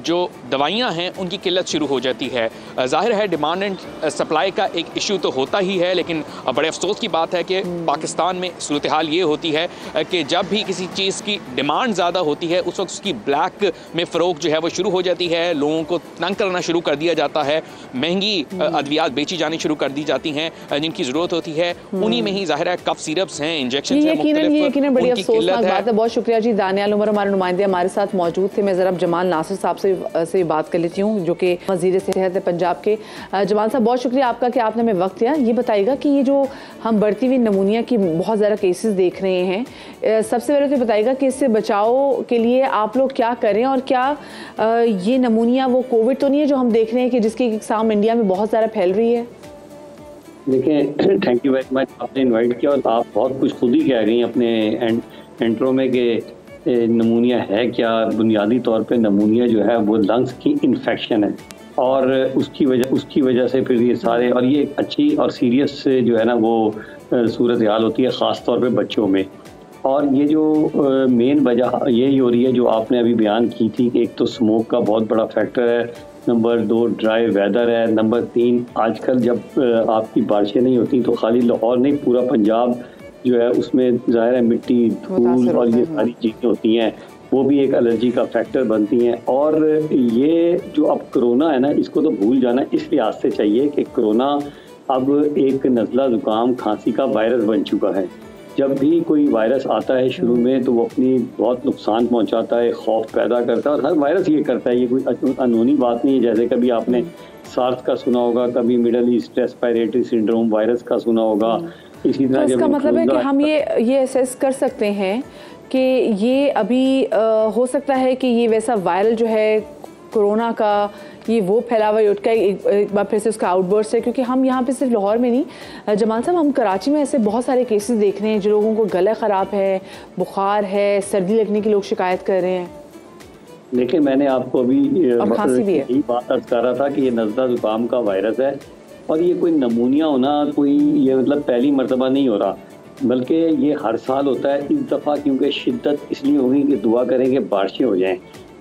जो दवाइयां हैं उनकी किल्लत शुरू हो जाती है। ज़ाहिर है डिमांड एंड सप्लाई का एक इशू तो होता ही है, लेकिन बड़े अफसोस की बात है कि पाकिस्तान में सूरत हाल ये होती है कि जब भी किसी चीज़ की डिमांड ज़्यादा होती है उस वक्त उसकी ब्लैक में फ़रोख्त जो है वो शुरू हो जाती है, लोगों को तंग करना शुरू कर दिया जाता है, महंगी अद्वियात बेची जानी शुरू कर दी जाती हैं जिनकी ज़रूरत होती है। उन्हीं में ही ज़ाहिर है कफ सिरप्स हैं, इंजेक्शन ये यकीनन बड़ी अफसोसनाक बात है। बहुत शुक्रिया जी। दानियाल उमर हमारे नुमाइंदे हमारे साथ मौजूद थे। मैं ज़रा जमाल नासिर साहब से बात कर लेती हूँ, जो कि वज़ीर सेहत है पंजाब के। जमाल साहब, बहुत शुक्रिया आपका कि आपने हमें वक्त दिया। ये बताइएगा कि ये जो हम बढ़ती हुई नमूनिया की बहुत ज़्यादा केसेस देख रहे हैं, सबसे पहले तो बताइएगा कि इससे बचाव के लिए आप लोग क्या करें, और क्या ये नमूनिया वो कोविड तो नहीं है जो हम देख रहे हैं कि जिसकी इकसाम इंडिया में बहुत ज़्यादा फैल रही है? देखिए, थैंक यू वेरी मच, आपने इनवाइट किया और आप बहुत कुछ खुद ही कह गई अपने एंट्रो में कि नमूनिया है क्या। बुनियादी तौर पे नमूनिया जो है वो लंग्स की इन्फेक्शन है, और उसकी वजह से फिर ये सारे, और ये अच्छी और सीरियस जो है ना वो सूरत हाल होती है ख़ास तौर पे बच्चों में। और ये जो मेन वजह यही हो रही है जो आपने अभी बयान की थी कि एक तो स्मोक का बहुत बड़ा फैक्टर है, नंबर 2 ड्राई वेदर है, नंबर 3 आजकल जब आपकी बारिशें नहीं होती तो खाली लाहौर नहीं पूरा पंजाब जो है उसमें ज़ाहिर है मिट्टी, धूल और ये सारी चीज़ें होती हैं, वो भी एक एलर्जी का फैक्टर बनती हैं। और ये जो अब कोरोना है ना, इसको तो भूल जाना इस लिहाज से चाहिए कि कोरोना अब एक नज़ला ज़ुकाम खांसी का वायरस बन चुका है। जब भी कोई वायरस आता है शुरू में तो वो अपनी बहुत नुकसान पहुंचाता है, खौफ पैदा करता है, और हर वायरस ये करता है, ये कोई अनहोनी बात नहीं है। जैसे कभी आपने सार्स का सुना होगा, कभी middle east respiratory syndrome virus का सुना होगा। इसी तरह तो इसका मतलब है कि हम ये असेस कर सकते हैं कि ये अभी हो सकता है कि ये वैसा वायरल जो है कोरोना का, ये वो फैलावा का एक बार फिर से उसका आउटबर्स्ट है। क्योंकि हम यहाँ पे सिर्फ लाहौर में नहीं, जमाल साहब, हम कराची में ऐसे बहुत सारे केसेस देख रहे हैं जो लोगों को गला ख़राब है, बुखार है, सर्दी लगने की लोग शिकायत कर रहे हैं। देखिए, मैंने आपको अभी यही बात अर्ज कर रहा था कि ये नज़ला ज़ुकाम का वायरस है, और ये कोई नमूनिया होना कोई ये मतलब पहली मरतबा नहीं हो रहा, बल्कि ये हर साल होता है। इस दफ़ा क्योंकि शिद्दत इसलिए होगी कि दुआ करें कि बारिशें हो जाएं।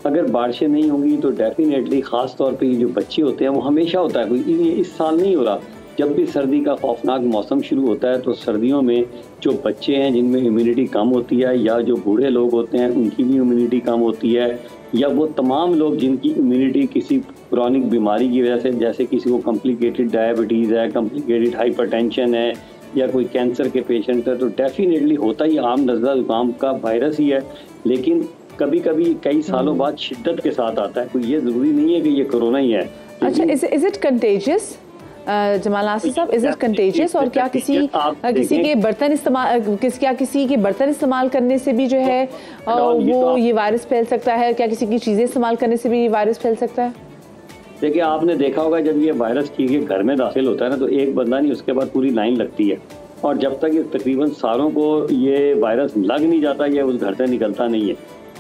अगर बारिशें नहीं होंगी तो डेफिनेटली ख़ास तौर पे ये जो बच्चे होते हैं वो हमेशा होता है, कोई ये इस साल नहीं हो रहा। जब भी सर्दी का खौफनाक मौसम शुरू होता है तो सर्दियों में जो बच्चे हैं जिनमें इम्यूनिटी कम होती है, या जो बूढ़े लोग होते हैं उनकी भी इम्यूनिटी कम होती है, या वो तमाम लोग जिनकी इम्यूनिटी किसी क्रॉनिक बीमारी की वजह से, जैसे किसी को कॉम्प्लिकेटेड डायबिटीज़ है, कॉम्प्लिकेटेड हाइपरटेंशन है, या कोई कैंसर के पेशेंट है, तो डेफिनेटली होता ही आम नज़ला ज़ुकाम का वायरस ही है। लेकिन कभी कभी कई सालों बाद शिद्दत के साथ आता है, कोई ये ज़रूरी नहीं है कि ये कोरोना ही है। अच्छा, is it contagious Jamal Nasir साहब, इज इट कंटेजियस? और क्या किसी के बर्तन इस्तेमाल करने से भी जो है वो ये वायरस फैल सकता है? क्या किसी की चीज़ें इस्तेमाल करने से भी ये वायरस फैल सकता है? देखिए, आपने देखा होगा जब ये वायरस की घर में दाखिल होता है ना, तो एक बंदा नहीं, उसके बाद पूरी लाइन लगती है, और जब तक ये तकरीबन सारों को ये वायरस लग नहीं जाता, ये उस घर से निकलता नहीं है।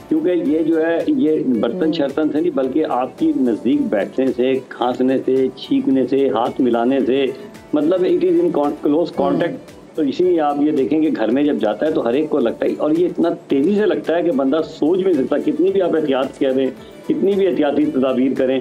क्योंकि ये जो है ये बर्तन शर्तन से नहीं, बल्कि आपकी नज़दीक बैठने से, खांसने से, छींकने से, हाथ मिलाने से, मतलब it is in close contact. तो इसीलिए आप ये देखें कि घर में जब जाता है तो हर एक को लगता है, और ये इतना तेज़ी से लगता है कि बंदा सोच भी नहीं सकता। कितनी भी आप एहतियात करें, कितनी भी एहतियाती तदाबीर करें,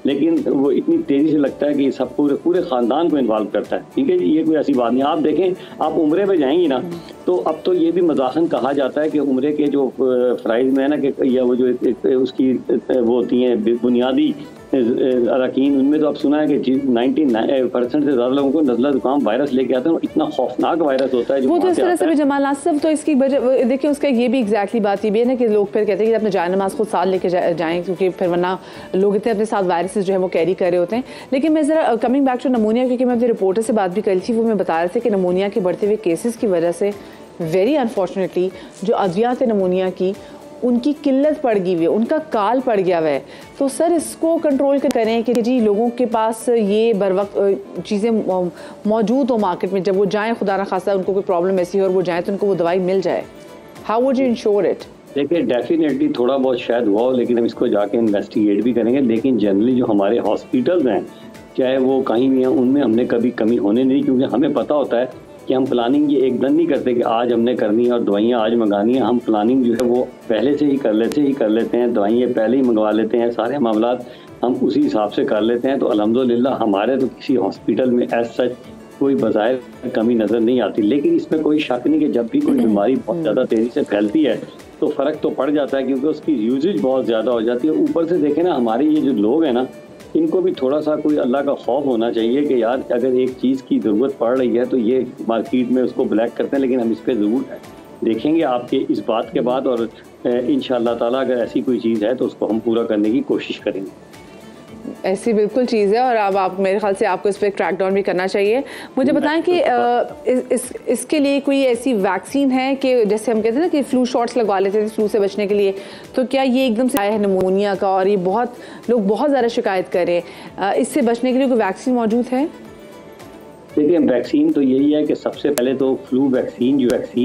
लेकिन वो इतनी तेज़ी से लगता है कि सब पूरे ख़ानदान को इन्वॉल्व करता है। ठीक है जी, ये कोई ऐसी बात नहीं। आप देखें, आप उम्रे पे जाएंगी ना, तो अब तो ये भी मज़ाक़न कहा जाता है कि उम्रे के जो फ़राइज़ में है ना, कि या वो जो उसकी वो होती हैं बुनियादी अरकान, उनमें तो अब सुना है कि 99% से ज़्यादा लोगों को नज़ला ज़ुकाम वायरस लेके आते हैं। इतना खौफनाक वायरस होता है जो वो तो इस तरह से भी जमाल नासिर, तो इसकी वजह देखिए, उसका ये भी एग्जैक्टली बात ये भी है ना कि लोग फिर कहते हैं कि अपने जान नमाज खुद साथ लेके जाएँ, क्योंकि फिर वरना लोग इतने अपने साथ वायरसेस जो है वो कैरी कर रहे होते हैं। लेकिन मैं ज़रा कमिंग बैक टू नमूनिया, क्योंकि मैं अपने रिपोर्टर से बात भी करी थी, वो मैं बता रहे थे कि नमूनिया के बढ़ते हुए केसेस की वजह से वेरी अनफॉर्चुनेटली जो अद्वियात नमूनिया की उनकी किल्लत पड़ गई हुई है, उनका काल पड़ गया हुआ है। तो सर, इसको कंट्रोल करें कि जी लोगों के पास ये बर वक्त चीज़ें मौजूद हो मार्केट में, जब वो जाएं, खुदा ना खासा उनको कोई प्रॉब्लम ऐसी हो और वो जाएं तो उनको वो दवाई मिल जाए। How would you ensure it? देखिए, डेफिनेटली थोड़ा बहुत शायद हुआ हो, लेकिन हम इसको जाके इन्वेस्टिगेट भी करेंगे। लेकिन जनरली जो हमारे हॉस्पिटल्स हैं, चाहे वो कहीं भी हैं, उनमें हमने कभी कमी होने नहीं, क्योंकि हमें पता होता है कि हम प्लानिंग ये एकदम नहीं करते कि आज हमने करनी है और दवाइयाँ आज मंगानी है। हम प्लानिंग जो है वो पहले से ही कर लेते हैं, दवाइयाँ पहले ही मंगवा लेते हैं, सारे मामलात हम उसी हिसाब से कर लेते हैं। तो अल्हम्दुलिल्लाह हमारे तो किसी हॉस्पिटल में एज सच कोई बज़ाहिर कमी नज़र नहीं आती। लेकिन इसमें कोई शक नहीं कि जब भी कोई बीमारी बहुत ज़्यादा तेज़ी से फैलती है तो फ़र्क तो पड़ जाता है, क्योंकि उसकी यूजेज बहुत ज़्यादा हो जाती है। ऊपर से देखें ना, हमारे ये जो लोग हैं ना, इनको भी थोड़ा सा कोई अल्लाह का खौफ होना चाहिए कि यार अगर एक चीज़ की ज़रूरत पड़ रही है तो ये मार्केट में उसको ब्लैक करते हैं, लेकिन हम इस पर ज़रूर देखेंगे आपके इस बात के बाद, और इंशाअल्लाह ताला अगर ऐसी कोई चीज़ है तो उसको हम पूरा करने की कोशिश करेंगे। ऐसी बिल्कुल चीज़ है, और अब आप मेरे ख्याल से आपको इस पर क्रैकडाउन भी करना चाहिए। मुझे बताएं कि इसके लिए कोई ऐसी वैक्सीन है कि जैसे हम कहते हैं ना कि फ्लू शॉट्स लगवा लेते थे फ्लू से बचने के लिए, तो क्या ये एकदम से आया है निमोनिया का और ये लोग बहुत ज़्यादा शिकायत कर रहे हैं, इससे बचने के लिए कोई वैक्सीन मौजूद है? देखिए, वैक्सीन तो यही है कि सबसे पहले तो फ्लू वैक्सीन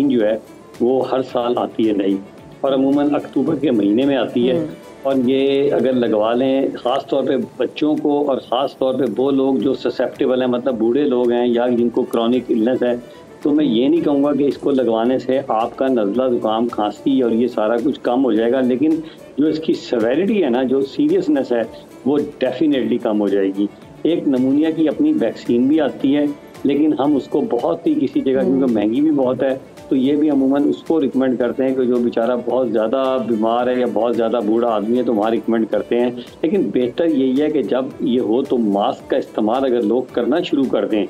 जो है वो हर साल आती है नई, और अमूमन अक्टूबर के महीने में आती है। और ये अगर लगवा लें ख़ास तौर पे बच्चों को, और ख़ास तौर पे वो लोग जो ससेप्टेबल हैं, मतलब बूढ़े लोग हैं या जिनको क्रॉनिक इलनेस है, तो मैं ये नहीं कहूँगा कि इसको लगवाने से आपका नज़ला ज़ुकाम खांसी और ये सारा कुछ कम हो जाएगा, लेकिन जो इसकी सेवेरिटी है ना, जो सीरियसनेस है, वो डेफिनेटली कम हो जाएगी। एक नमूनिया की अपनी वैक्सीन भी आती है, लेकिन हम उसको बहुत ही किसी जगह, क्योंकि महंगी भी बहुत है, तो ये भी अमूमन उसको रिकमेंड करते हैं कि जो बेचारा बहुत ज़्यादा बीमार है या बहुत ज़्यादा बूढ़ा आदमी है तो वहाँ रिकमेंड करते हैं। लेकिन बेहतर यही है कि जब ये हो तो मास्क का इस्तेमाल अगर लोग करना शुरू कर दें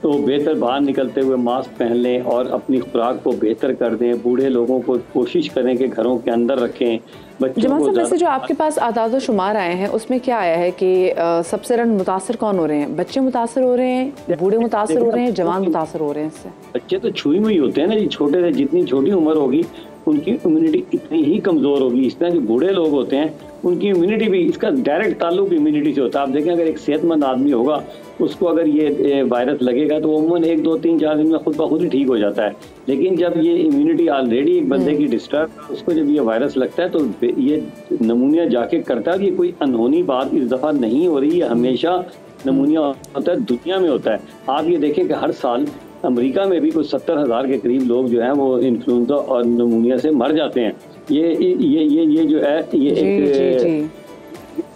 तो बेहतर बाहर निकलते हुए मास्क पहन लें और अपनी खुराक को बेहतर कर दें। बूढ़े लोगों को कोशिश करें कि घरों के अंदर रखें। जमाल साहब, वैसे जो आपके पास आदाद शुमार आए हैं उसमें क्या आया है कि सबसे ज़्यादा मुतासर कौन हो रहे हैं? बच्चे मुतासर हो रहे हैं, बूढ़े मुतासर हो रहे हैं, जवान मुतासर हो रहे हैं इससे? बच्चे तो छुई मुई होते हैं ना जी, छोटे से जितनी छोटी उम्र होगी उनकी इम्यूनिटी इतनी ही कमज़ोर होगी। इस तरह जो बूढ़े लोग होते हैं उनकी इम्यूनिटी भी, इसका डायरेक्ट ताल्लुक इम्यूनिटी से होता है। आप देखें अगर एक सेहतमंद आदमी होगा उसको अगर ये वायरस लगेगा तो अमूमन 1, 2, 3, 4 दिन में खुद ब खुद ही ठीक हो जाता है। लेकिन जब ये इम्यूनिटी ऑलरेडी एक बंदे की डिस्टर्ब, उसको जब ये वायरस लगता है तो ये नमूनिया जाके करता है। ये कोई अनहोनी बात इस दफ़ा नहीं हो रही है, हमेशा नमूनिया होता है, दुनिया में होता है। आप ये देखें कि हर साल अमेरिका में भी कुछ 70,000 के करीब लोग जो हैं वो इन्फ्लुएंजा और नमूनिया से मर जाते हैं। ये जो है ये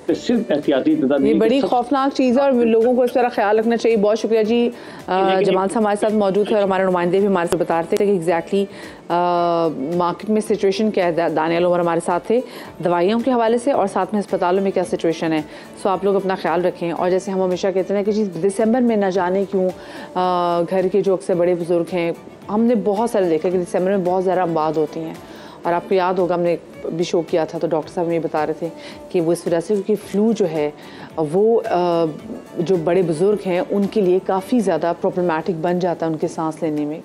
सिर्फ एहतियाती तदाबीर, ये बड़ी खौफनाक चीज़ है और लोगों को इस तरह ख्याल रखना चाहिए। बहुत शुक्रिया जी। जमाल साहब हमारे साथ मौजूद थे और हमारे नुमाइंदे भी हमारे से बता रहे थे कि एग्जैक्टली मार्केट में सिचुएशन क्या है। दानियाल उमर हमारे साथ थे दवाइयों के हवाले से और साथ में अस्पतालों में क्या सिचुएशन है। सो आप लोग अपना ख्याल रखें। और जैसे हम हमेशा कहते हैं कि जी दिसंबर में ना जाने क्यों घर के जो अक्सर बड़े बुजुर्ग हैं, हमने बहुत सारे देखा कि दिसंबर में बहुत ज़्यादा अमवात होती हैं। और आपको याद होगा हमने भी शो किया था तो डॉक्टर साहब ये बता रहे थे कि वो इस वजह से क्योंकि फ्लू जो है वो जो बड़े बुज़ुर्ग हैं उनके लिए काफ़ी ज़्यादा प्रॉब्लमैटिक बन जाता है, उनके सांस लेने में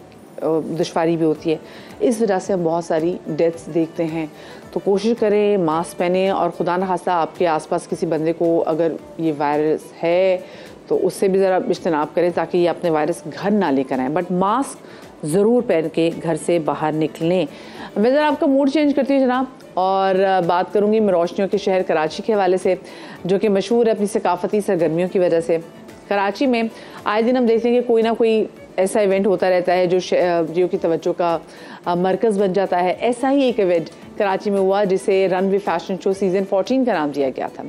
दुश्वारी भी होती है। इस वजह से हम बहुत सारी डेथ्स देखते हैं। तो कोशिश करें मास्क पहने और खुदा न खास्ता आपके आसपास किसी बंदे को अगर ये वायरस है तो उससे भी ज़रा इज्तनाब करें ताकि ये अपने वायरस घर ना लेकर आएँ। बट मास्क ज़रूर पहन के घर से बाहर निकलें। मैं ज़रा आपका मूड चेंज करती हूँ जनाब और बात करूँगी मैं रोशनियों के शहर कराची के हवाले से, जो कि मशहूर है अपनी सकाफती सरगर्मियों की वजह से। कराची में आए दिन हम देखते हैं कि कोई ना कोई ऐसा इवेंट होता रहता है जो की तवज्जो का मरकज़ बन जाता है। ऐसा ही एक इवेंट कराची में हुआ जिसे रनवे फैशन शो सीज़न 14 का नाम दिया गया था।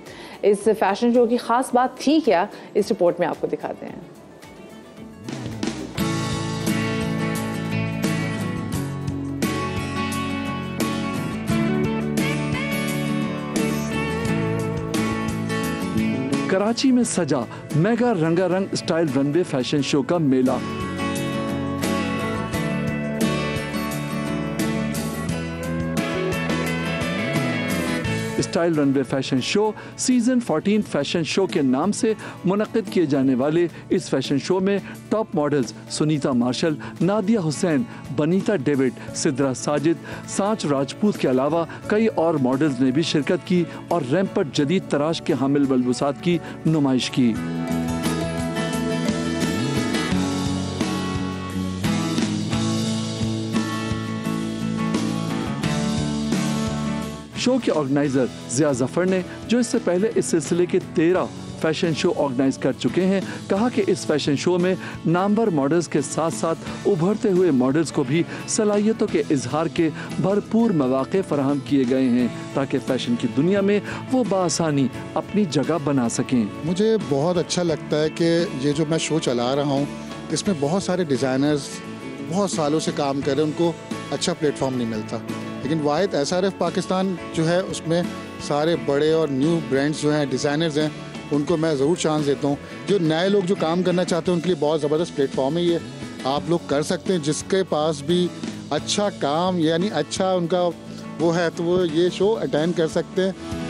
इस फैशन शो की ख़ास बात थी क्या, इस रिपोर्ट में आपको दिखाते हैं। कराची में सजा मेगा रंगारंग स्टाइल रनवे फैशन शो का मेला। Style runway fashion show season 14 fashion show के नाम से मुनक्किद किए जाने वाले इस फैशन शो में टॉप मॉडल्स सुनीता मार्शल, नादिया हुसैन, बनीता डेविड, सिद्रा साजिद, सांच राजपूत के अलावा कई और मॉडल्स ने भी शिरकत की और रैंप पर जदीद तराश के हामिल बलबुसात की नुमाइश की। शो के ऑर्गेनाइजर जिया जफर ने, जो इससे पहले इस सिलसिले के 13 फैशन शो ऑर्गेनाइज कर चुके हैं, कहा कि इस फैशन शो में नामवर मॉडल्स के साथ साथ उभरते हुए मॉडल्स को भी सलाहियतों के इजहार के भरपूर मौके फराहम किए गए हैं ताकि फैशन की दुनिया में वो बआसानी अपनी जगह बना सकें। मुझे बहुत अच्छा लगता है कि ये जो मैं शो चला रहा हूँ इसमें बहुत सारे डिज़ाइनर्स बहुत सालों से काम कर रहे हैं, उनको अच्छा प्लेटफॉर्म नहीं मिलता। लेकिन वाहिद SRF पाकिस्तान जो है उसमें सारे बड़े और न्यू ब्रांड्स जो हैं, डिज़ाइनर्स हैं, उनको मैं ज़रूर चांस देता हूँ। जो नए लोग जो काम करना चाहते हैं उनके लिए बहुत ज़बरदस्त प्लेटफॉर्म है ये, आप लोग कर सकते हैं। जिसके पास भी अच्छा काम यानी अच्छा उनका वो है तो वो ये शो अटेंड कर सकते हैं।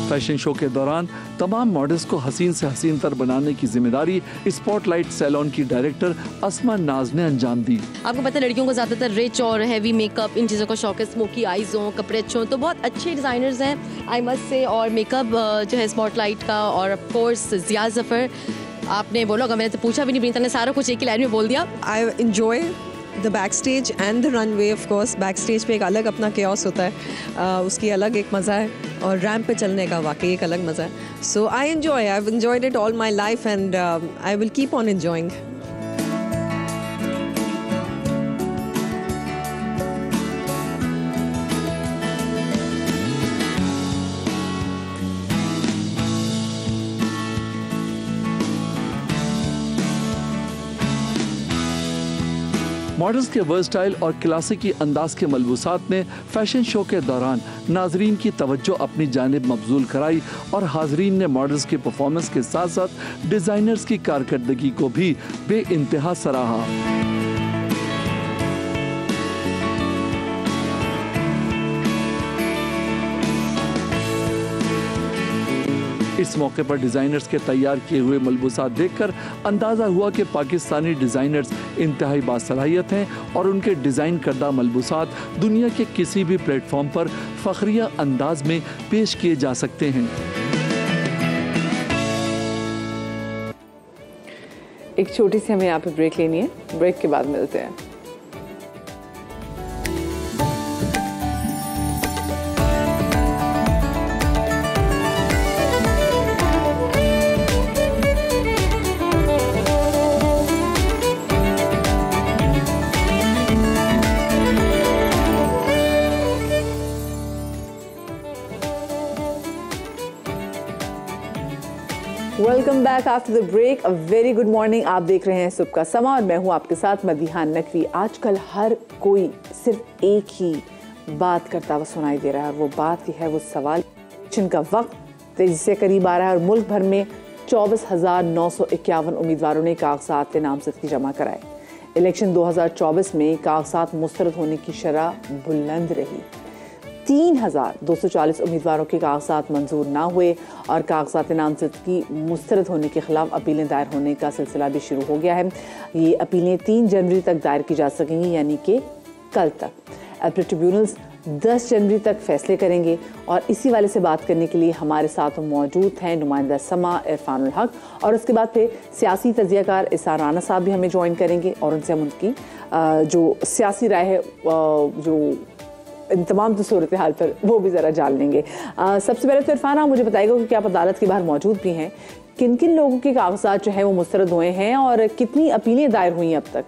फैशन शो के दौरान तमाम मॉडल्स को हसीन से हसीन तर बनाने की जिम्मेदारी स्पॉटलाइट सैलून की डायरेक्टर अस्मा नाज ने अंजाम दी। आपको पता है लड़कियों को ज़्यादातर रिच और हैवी मेकअप इन चीज़ों का शौक है, स्मोकी आईज हो, कपड़े अच्छे हों, तो बहुत अच्छे डिज़ाइनर्स हैं आई मस्ट से। और मेकअप जो है स्पॉटलाइट का, और ऑफ कोर्स ज़िया ज़फ़र। आपने बोला होगा, मैंने तो पूछा भी नहीं, प्रीता ने सारा कुछ एक ही लाइन में बोल दिया। I enjoy the back stage and the runway. Of course back stage पे एक अलग अपना केओस होता है, उसकी अलग एक मज़ा है, और रैम्प पे चलने का वाकई एक अलग मज़ा है। So I have enjoyed it all my life and I will keep on enjoying. Models के वर्सटाइल और क्लासिकी अंदाज के मलबूसात ने फैशन शो के दौरान नाजरीन की तवज्जो अपनी जानिब मबजूल कराई और हाजरीन ने मॉडल्स की परफॉर्मेंस के साथ साथ डिजाइनर्स की कारकर्दगी को भी बेइंतहा सराहा। इस मौके पर डिजाइनर्स के तैयार किए हुए मलबूसात देखकर अंदाजा हुआ कि पाकिस्तानी डिजाइनर्स इंतहाई बासलाहियत हैं और उनके डिजाइन करदा मलबूसात दुनिया के किसी भी प्लेटफॉर्म पर फखरिया अंदाज में पेश किए जा सकते हैं। एक छोटी सी हमें यहाँ पे ब्रेक लेनी है, ब्रेक के बाद मिलते हैं। Welcome back after the break. A very good morning. आप देख रहे हैं सुबह का समा और मैं हूं आपके साथ मदीहा नकवी। आजकल हर कोई सिर्फ एक ही बात करता हुआ सुनाई दे रहा है, वो बात ही है वो सवाल जिनका वक्त तेजी से करीब आ रहा है और मुल्क भर में 24,951 उम्मीदवारों ने कागजात नामजदगी जमा कराए। इलेक्शन 2024 में कागजात मुस्तरद होने की शरह बुलंद रही। 3,240 उम्मीदवारों के कागजात मंजूर ना हुए और कागजात नामजदगी मुस्तरद होने के खिलाफ अपीलें दायर होने का सिलसिला भी शुरू हो गया है। ये अपीलें 3 जनवरी तक दायर की जा सकेंगी, यानी कि कल तक। अपील ट्रिब्यूनल्स 10 जनवरी तक फैसले करेंगे और इसी वाले से बात करने के लिए हमारे साथ मौजूद हैं नुमाइंदा समा इरफानुल हक, और उसके बाद फिर सियासी तजियाकार इसार राना साहब भी हमें ज्वाइन करेंगे और उनसे हम उनकी जो सियासी राय है जो इन तमाम सूरत हाल पर वो भी ज़रा जान लेंगे। सबसे पहले तो इरफान, आप मुझे बताइएगा कि आप अदालत के बाहर मौजूद भी हैं, किन किन लोगों के कागजात जो है वो मुस्तरद हुए हैं और कितनी अपीलें दायर हुई हैं अब तक?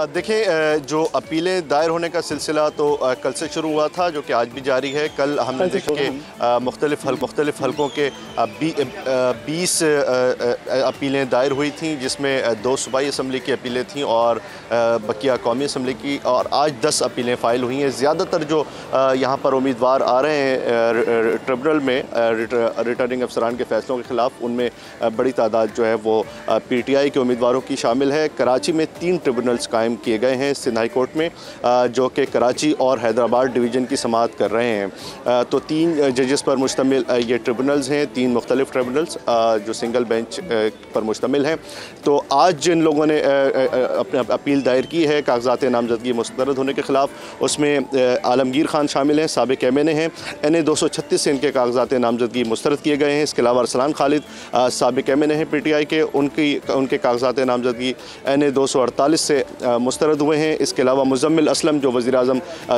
देखिए, जो अपीलें दायर होने का सिलसिला तो कल से शुरू हुआ था, जो कि आज भी जारी है। कल हमने देखा कि मुख्तलिफ हलकों के 20 अपीलें दायर हुई थी, जिसमें 2 सूबाई असम्बली की अपीलें थीं और बकिया कौमी असम्बली की, और आज 10 अपीलें फ़ाइल हुई हैं। ज़्यादातर जो यहाँ पर उम्मीदवार आ रहे हैं ट्रिब्यूनल में रिटर्निंग अफसरान के फ़ैसलों के ख़िलाफ़, उनमें बड़ी तादाद जो है वो PTI के उम्मीदवारों की शामिल है। कराची में 3 ट्रिब्यूनल्स कायम किए गए हैं सिंध हाई कोर्ट में, जो कि कराची और हैदराबाद डिवीज़न की समाअत कर रहे हैं। तो 3 जजेस पर मुश्तमिल ये ट्रिब्यूनल्स हैं, 3 मुख्तलिफ ट्रिब्यूनल्स जो सिंगल बेंच पर मुश्तमिल हैं। तो आज जिन लोगों ने अपने अपील दायर की है कागजात नामजदगी मुस्तरद होने के ख़िलाफ़, उसमें आलमगीर खान शामिल हैं, साबिक़ MNA हैं। NA 236 से इनके कागजात नामजदगी मुस्तरद किए गए हैं। इसके अलावा अरसलान खालिद साबिक़ MNA हैं PTI के, उनके कागजात नामजदगी NA 248 से मुस्तरद हुए हैं। इसके अलावा मुज़म्मिल असलम जो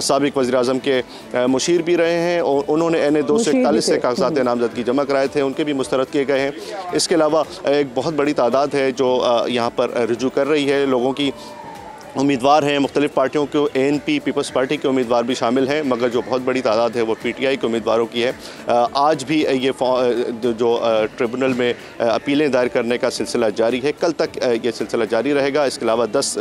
साबिक़ वज़ीर आज़म के मुशीर भी रहे हैं, और उन्होंने NA 241 से कागजात नामजदगी जमा कराए थे, उनके भी मुस्तरद किए गए हैं। इसके अलावा एक बहुत बड़ी तादाद है जो यहाँ पर रुजू कर रही है लोगों की, उम्मीदवार हैं मुख्तलिफ़ पार्टियों के, ANP पीपल्स पार्टी के उम्मीदवार भी शामिल हैं, मगर जो बहुत बड़ी तादाद है वो PTI के उम्मीदवारों की है। आज भी ये जो ट्रिब्यूनल में अपीलें दायर करने का सिलसिला जारी है, कल तक ये सिलसिला जारी रहेगा। इसके अलावा 10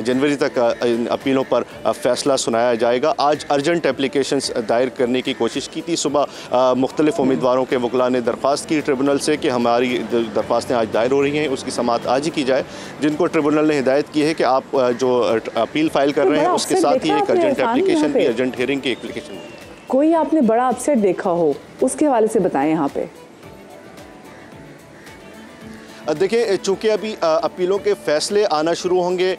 जनवरी तक इन अपीलों पर फ़ैसला सुनाया जाएगा। आज अर्जेंट एप्लीकेशंस दायर करने की कोशिश की थी। सुबह मुख्तलिफ़ उम्मीदवारों के वकला ने दरख्वास्त की ट्रिब्यूनल से कि हमारी दरख्वास्तें आज दायर हो रही हैं, उसकी समाअत आज ही की जाए। जिनको ट्रिब्यूनल ने हिदायत की है कि आप जो अपील फाइल कर रहे हैं उसके साथ ही एक अर्जेंट एप्लीकेशन भी, अर्जेंट हियरिंग की एप्लीकेशन। कोई आपने बड़ा अपसेट देखा हो, उसके हवाले से बताएं यहाँ पे। देखिए, चूँकि अभी अपीलों के फ़ैसले आना शुरू होंगे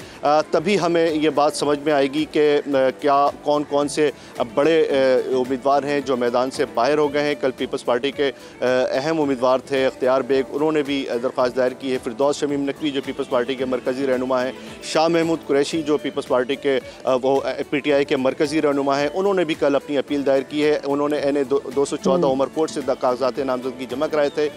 तभी हमें ये बात समझ में आएगी कि क्या कौन कौन से बड़े उम्मीदवार हैं जो मैदान से बाहर हो गए हैं। कल पीपल्स पार्टी के अहम उम्मीदवार थे इख्तियार बेग, उन्होंने भी दरख्वास्त दायर की है। फिरदौस शमीम नकवी जो पीपल्स पार्टी के मरकज़ी रहनुमा हैं, शाह महमूद कुरैशी जो पीपल्स पार्टी के वो PTI के मरकज़ी रहनुमा हैं, उन्होंने भी कल अपनी अपील दायर की है। उन्होंने NA 214 उमरकोट से कागज़ात नामज़दगी जमा कराए थे।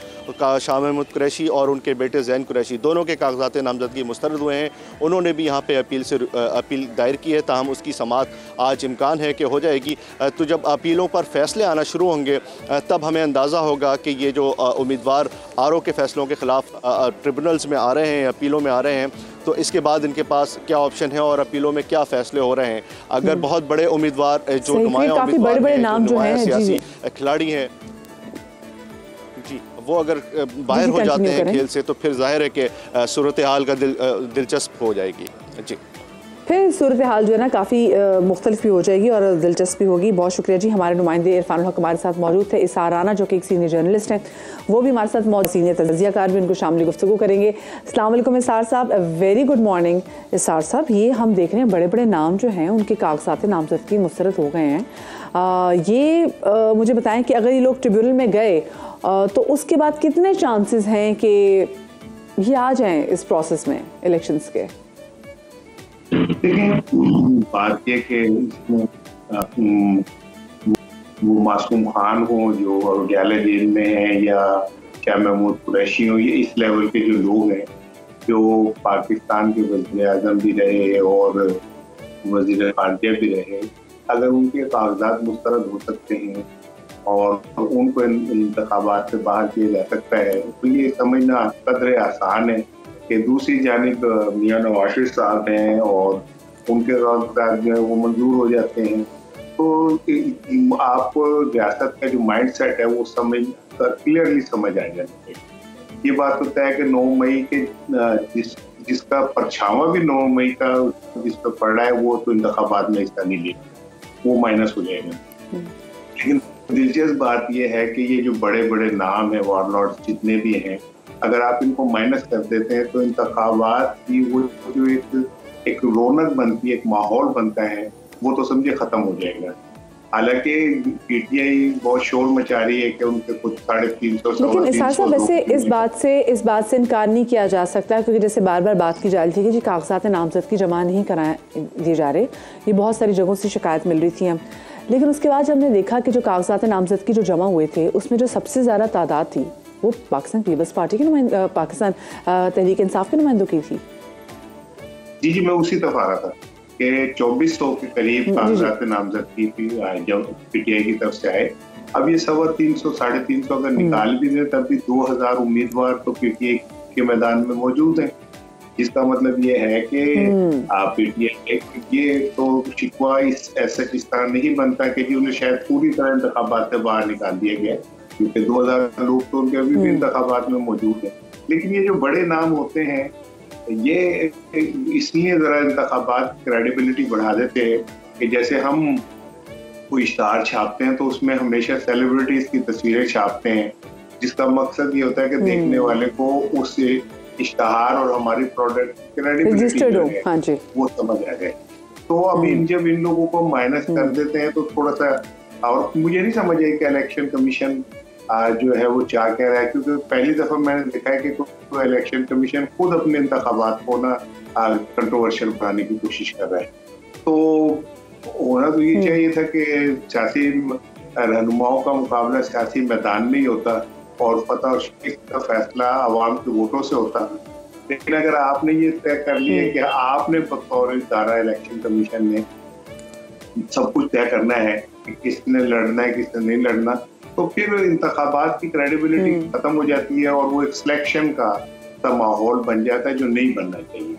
शाह महमूद कुरैशी और उनके बेटे ज़ैन कुरैशी दोनों के कागज़ात नामज़दगी मुस्तरद हुए हैं। उन्होंने भी यहाँ पे अपील दायर की है, ताहम उसकी समाअत आज इम्कान है कि हो जाएगी। तो जब अपीलों पर फैसले आना शुरू होंगे तब हमें अंदाज़ा होगा कि ये जो उम्मीदवार RO के फ़ैसलों के ख़िलाफ़ ट्रिब्यूनल्स में आ रहे हैं, अपीलों में आ रहे हैं, तो इसके बाद इनके पास क्या ऑप्शन है और अपीलों में क्या फ़ैसले हो रहे हैं। अगर बहुत बड़े उम्मीदवार जो नुमाया उम्मीदवार हैं, जो नुमाया सियासी खिलाड़ी हैं जी, वो अगर बाहर हो जाते हैं खेल से तो फिर जाहिर है कि सूरत हाल का दिलचस्प हो जाएगी। जी, फिर सूरत हाल जो है ना काफ़ी मुख्तलिफ भी हो जाएगी और दिलचस्प भी होगी। बहुत शुक्रिया जी। हमारे नुमाइंदे इरफान हक हमारे साथ मौजूद थे। इसार राना जो कि एक सीनियर जर्नलिस्ट हैं, वो भी हमारे साथ मौजूद, सीनियर तज़कियाकार भी, उनको शामिल गुफ्तगू करेंगे। अस्सलाम वालेकुम इसार साहब, वेरी गुड मॉर्निंग। इसार साहब, ये हम देख रहे हैं बड़े बड़े नाम जो हैं उनके कागज़ात नामज़दगी मुस्तरद हो गए हैं। मुझे बताएं कि अगर ये लोग ट्रिब्यूनल में गए तो उसके बाद कितने चांसेस हैं कि ये आ जाएं इस प्रोसेस में इलेक्शंस के? देखिए, बात यह कि इसमें वो मासूम खान हो जो अडयाला जेल में है या शाह महमूद कुरैशी हो, ये इस लेवल के जो लोग हैं जो पाकिस्तान के वज़ीर आज़म भी रहे और वज़ीर ख़ारजा भी रहे, अगर उनके कागजात मुस्तरद हो सकते हैं और उनको इंतखाबात से बाहर किया जा सकता है, तो ये समझना कदर आसान है कि दूसरी जानिब मियां नवाज शरीफ साहब हैं और उनके कागजात जो है वो मंजूर हो जाते हैं, तो आपको रियासत का जो माइंड सेट है वो समझ क्लियरली समझ आ जाना चाहिए। ये बात होता है कि 9 मई के जिसका परछावा भी 9 मई का जिस पर पड़ रहा है वो तो इंतखाबात में हिस्सा नहीं ले, वो माइनस हो जाएगा। लेकिन दिलचस्प बात यह है कि ये जो बड़े बड़े नाम है वारलॉर्ड्स जितने भी हैं, अगर आप इनको माइनस कर देते हैं तो इंतखाबात की वो जो एक रौनक बनती है, एक माहौल बनता है, वो तो समझे खत्म हो जाएगा। हालांकि PTI बहुत शोर मचा रही है कि उनके कुछ 350 लेकिन इसार साहब वैसे इस बात से इनकार नहीं किया जा सकता, क्योंकि जैसे बार बार बात की जा रही थी कि जी कागजात नामजदगी जमा नहीं कराए दिए जा रहे, ये बहुत सारी जगहों से शिकायत मिल रही थी हम। लेकिन उसके बाद जब हमने देखा कि जो कागजात नामजदगी जो जमा हुए थे उसमें जो सबसे ज़्यादा तादाद थी वो पाकिस्तान पीपल्स पार्टी के पाकिस्तान तहरीक इंसाफ के नुमाइंदों की थी। जी, मैं उसी तरफ आ रहा था कि 2400 के करीब कागजात नामजदगी थी जब PTI की तरफ से आए। अब ये 350 350 अगर निकाल भी दें तब भी 2000 उम्मीदवार तो PTI के मैदान में मौजूद हैं, जिसका मतलब ये है कि PTI ये तो शिकवा ऐसा इस तरह नहीं बनता कि जी उन्हें शायद पूरी तरह इंतखाबात से बाहर निकाल दिया गया, क्योंकि 2000 लोग तो उनके अभी भी इंतखाबात में मौजूद हैं। लेकिन ये जो बड़े नाम होते हैं ये इसलिए ज़रा इंतखाबात क्रेडिबिलिटी बढ़ा देते हैं कि जैसे हम कोई इश्तहार छापते हैं तो उसमें हमेशा सेलिब्रिटीज़ की तस्वीरें छापते हैं, जिसका मकसद ये होता है कि देखने वाले को उस इश्तहार और हमारी प्रोडक्ट क्रेडिबिलिटी वो समझ आ जाए। तो अभी जब इन लोगों को माइनस कर देते हैं तो थोड़ा सा, और मुझे नहीं समझ आई कि इलेक्शन कमीशन जो है वो क्या कह रहा है, क्योंकि पहली दफा मैंने देखा है कि तो इलेक्शन कमीशन खुद अपने इंतखाबात को ना कंट्रोवर्शियल बनाने की कोशिश कर रहा है। तो होना तो ये चाहिए था कि सियासी रहनुमाओं का मुकाबला सियासी मैदान में ही होता और फतह और शिकस्त का फैसला आवाम के वोटों से होता। लेकिन अगर आपने ये तय कर लिया कि आपने बतौर इदारा इलेक्शन कमीशन ने सब कुछ तय करना है कि किसने लड़ना है किसने नहीं लड़ना, तो फिर इंतखाबात की क्रेडिबिलिटी खत्म हो जाती है और वो एक सिलेक्शन का माहौल बन जाता है जो नहीं बनना चाहिए।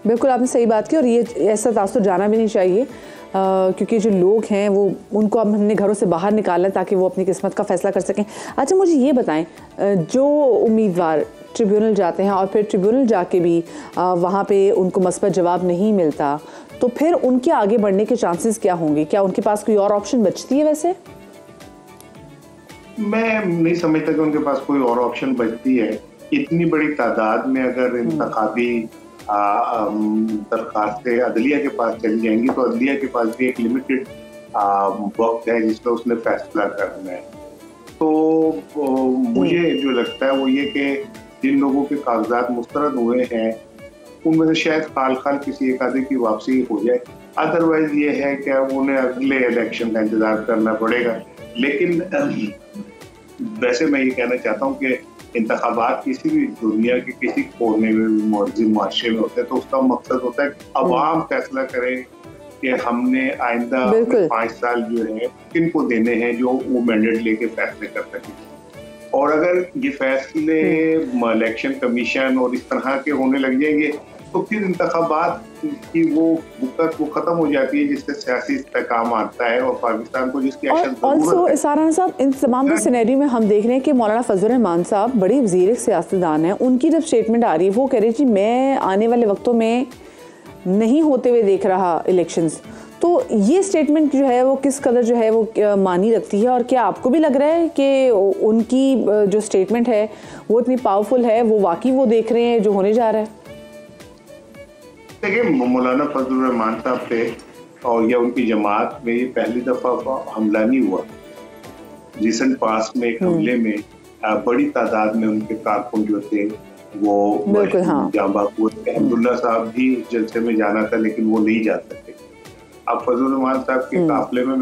बिल्कुल आपने सही बात की और ये ऐसा तासुर जाना भी नहीं चाहिए क्योंकि जो लोग हैं वो उनको अब हमने घरों से बाहर निकाला ताकि वो अपनी किस्मत का फैसला कर सकें। अच्छा मुझे ये बताएं, जो उम्मीदवार ट्रिब्यूनल जाते हैं और फिर ट्रिब्यूनल जाके भी वहाँ पे उनको मस्बत जवाब नहीं मिलता, तो फिर उनके आगे बढ़ने के चांसेस क्या होंगे? क्या उनके पास कोई और ऑप्शन बचती है? वैसे मैं नहीं समझता कि उनके पास कोई और ऑप्शन बचती है। इतनी बड़ी तादाद में अगर इंतखाबी दरखास्तें अदलिया के पास चली जाएंगी तो अदलिया के पास भी एक लिमिटेड वक्त है जिसमें उसने फैसला करना है। तो मुझे जो लगता है वो ये कि जिन लोगों के कागजात मुस्तरद हुए हैं उनमें से शायद खाल किसी एक आधे की वापसी हो जाए, अदरवाइज ये है कि उन्हें अगले इलेक्शन का इंतजार करना पड़ेगा। लेकिन वैसे मैं ये कहना चाहता हूँ कि इंतखाबात किसी भी दुनिया के किसी कोने में मुआशरे में होते हैं तो उसका मकसद होता है कि अवाम फैसला करे कि हमने आइंदा 5 साल जो है किनको देने हैं जो वो मैंडेट लेके फैसले कर सके। और अगर ये फैसले इलेक्शन कमीशन और इस तरह के होने लग जाएंगे तो फिर इंतखाबात की वो बुकत वो खत्म हो जाती है जिससे सियासी इस्तेहकाम आता है और पाकिस्तान को जिसकी ऑल्सो इसारा साहब इन तमाम सिनेरियो में हम देख रहे हैं कि मौलाना फजल रहमान साहब बड़ी वज़ीर सियासतदान हैं। उनकी जब स्टेटमेंट आ रही है वो कह रही थी मैं आने वाले वक्तों में नहीं होते हुए देख रहा इलेक्शंस, तो ये स्टेटमेंट जो है वो किस कदर जो है वो मानी रखती है और क्या आपको भी लग रहा है कि उनकी जो स्टेटमेंट है वो इतनी पावरफुल है, वो वाकई वो देख रहे हैं जो होने जा रहा है? देखिए मौलाना फजल रहमान साहब पे और या उनकी जमात में ये पहली दफा हमला नहीं हुआ। रिसेंट पास्ट में एक हमले में बड़ी तादाद में उनके कारकुन जो थे वो जांबाज हुए। अब्दुल्ला साहब भी जलसे में जाना था लेकिन वो नहीं जा सकते। अब फजल रहमान साहब के काफिले में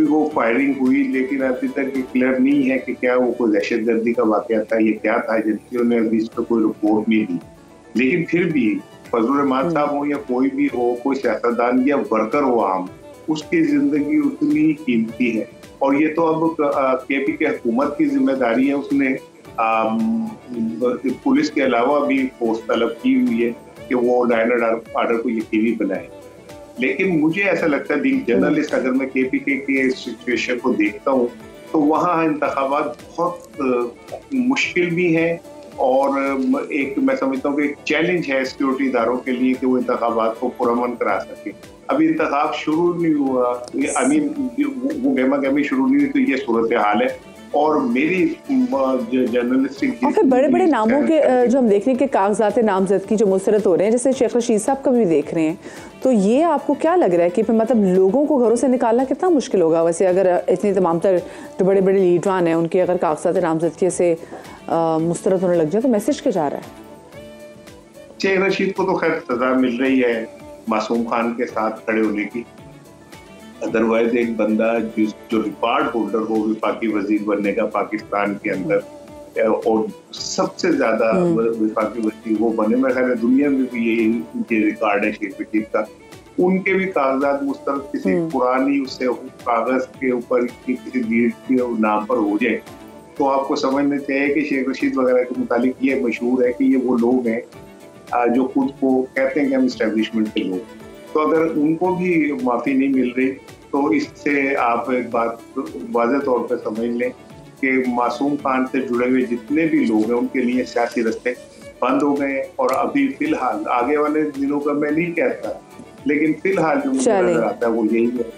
वो फायरिंग हुई लेकिन अभी तक क्लियर नहीं है कि क्या वो कोई दहशतगर्दी का वाकया था, ये क्या था, एजेंसियों ने अभी इस पर कोई रिपोर्ट नहीं दी। लेकिन फिर भी फजल रहमान साहब हो या कोई भी हो, कोई सियासतदान या वर्कर हो आम, उसकी जिंदगी उतनी कीमती है और ये तो अब केपी के हुकूमत की जिम्मेदारी है। उसने पुलिस के अलावा भी फोर्स तलब की हुई है कि वो लॉ एंड ऑर्डर को यकीनी बनाए। लेकिन मुझे ऐसा लगता है बीइंग जर्नलिस्ट, अगर मैं केपी के सिचुएशन को देखता हूँ तो वहाँ इंतखाबात बहुत मुश्किल भी है और एक मैं समझता हूँ कि एक चैलेंज है सिक्योरिटी इदारों के लिए कि वो इंतखाबात को पुरअमन करा सके। अभी इंतखाब शुरू नहीं हुआ, वो गहमा गहमी शुरू नहीं हुई, तो ये सूरत हाल है। और मेरी जर्नलिस्टिक और फिर बड़े बड़े नामों के जो हम देख रहे हैं कि कागजात नामजदगी जो मुस्तरद हो रहे हैं, जैसे शेख रशीद साहब का भी देख रहे हैं, तो ये आपको क्या लग रहा है कि फिर मतलब लोगों को घरों से निकालना कितना मुश्किल होगा? वैसे अगर इतनी तमाम तर जो बड़े बड़े लीडरान हैं उनके अगर कागजात नामजदगी से मुस्तरद होने लग जाए तो मैसेज क्या जा रहा है? शेख रशीद को तो खैर सजा मिल रही है मासूम खान के साथ खड़े होने की। अदरवाइज एक बंदा जो रिकॉर्ड होल्डर हो विफाकी वजीर बनने का पाकिस्तान के अंदर और सबसे ज्यादा विफाकी वजीर वो बने, मेरे ख्याल दुनिया में भी यही रिकॉर्ड है शेख रशीद का। उनके भी कागजात मुस्तरद किसी पुरानी उससे कागज के ऊपर किसी लीड के नाम पर हो जाए तो आपको समझना चाहिए कि शेख रशीद वगैरह के मुतालिक ये मशहूर है कि ये वो लोग हैं जो खुद को कहते हैं कि हम इस्टेब्लिशमेंट के लोग। तो अगर उनको भी माफ़ी नहीं मिल रही तो इससे आप एक बात वाज़ेह तौर पर समझ लें कि मासूम खान से जुड़े हुए जितने भी लोग हैं उनके लिए सियासी रास्ते बंद हो गए। और अभी फिलहाल आगे वाले दिनों का मैं नहीं कहता, लेकिन फिलहाल जो मुझे नजर आता है वो यही है।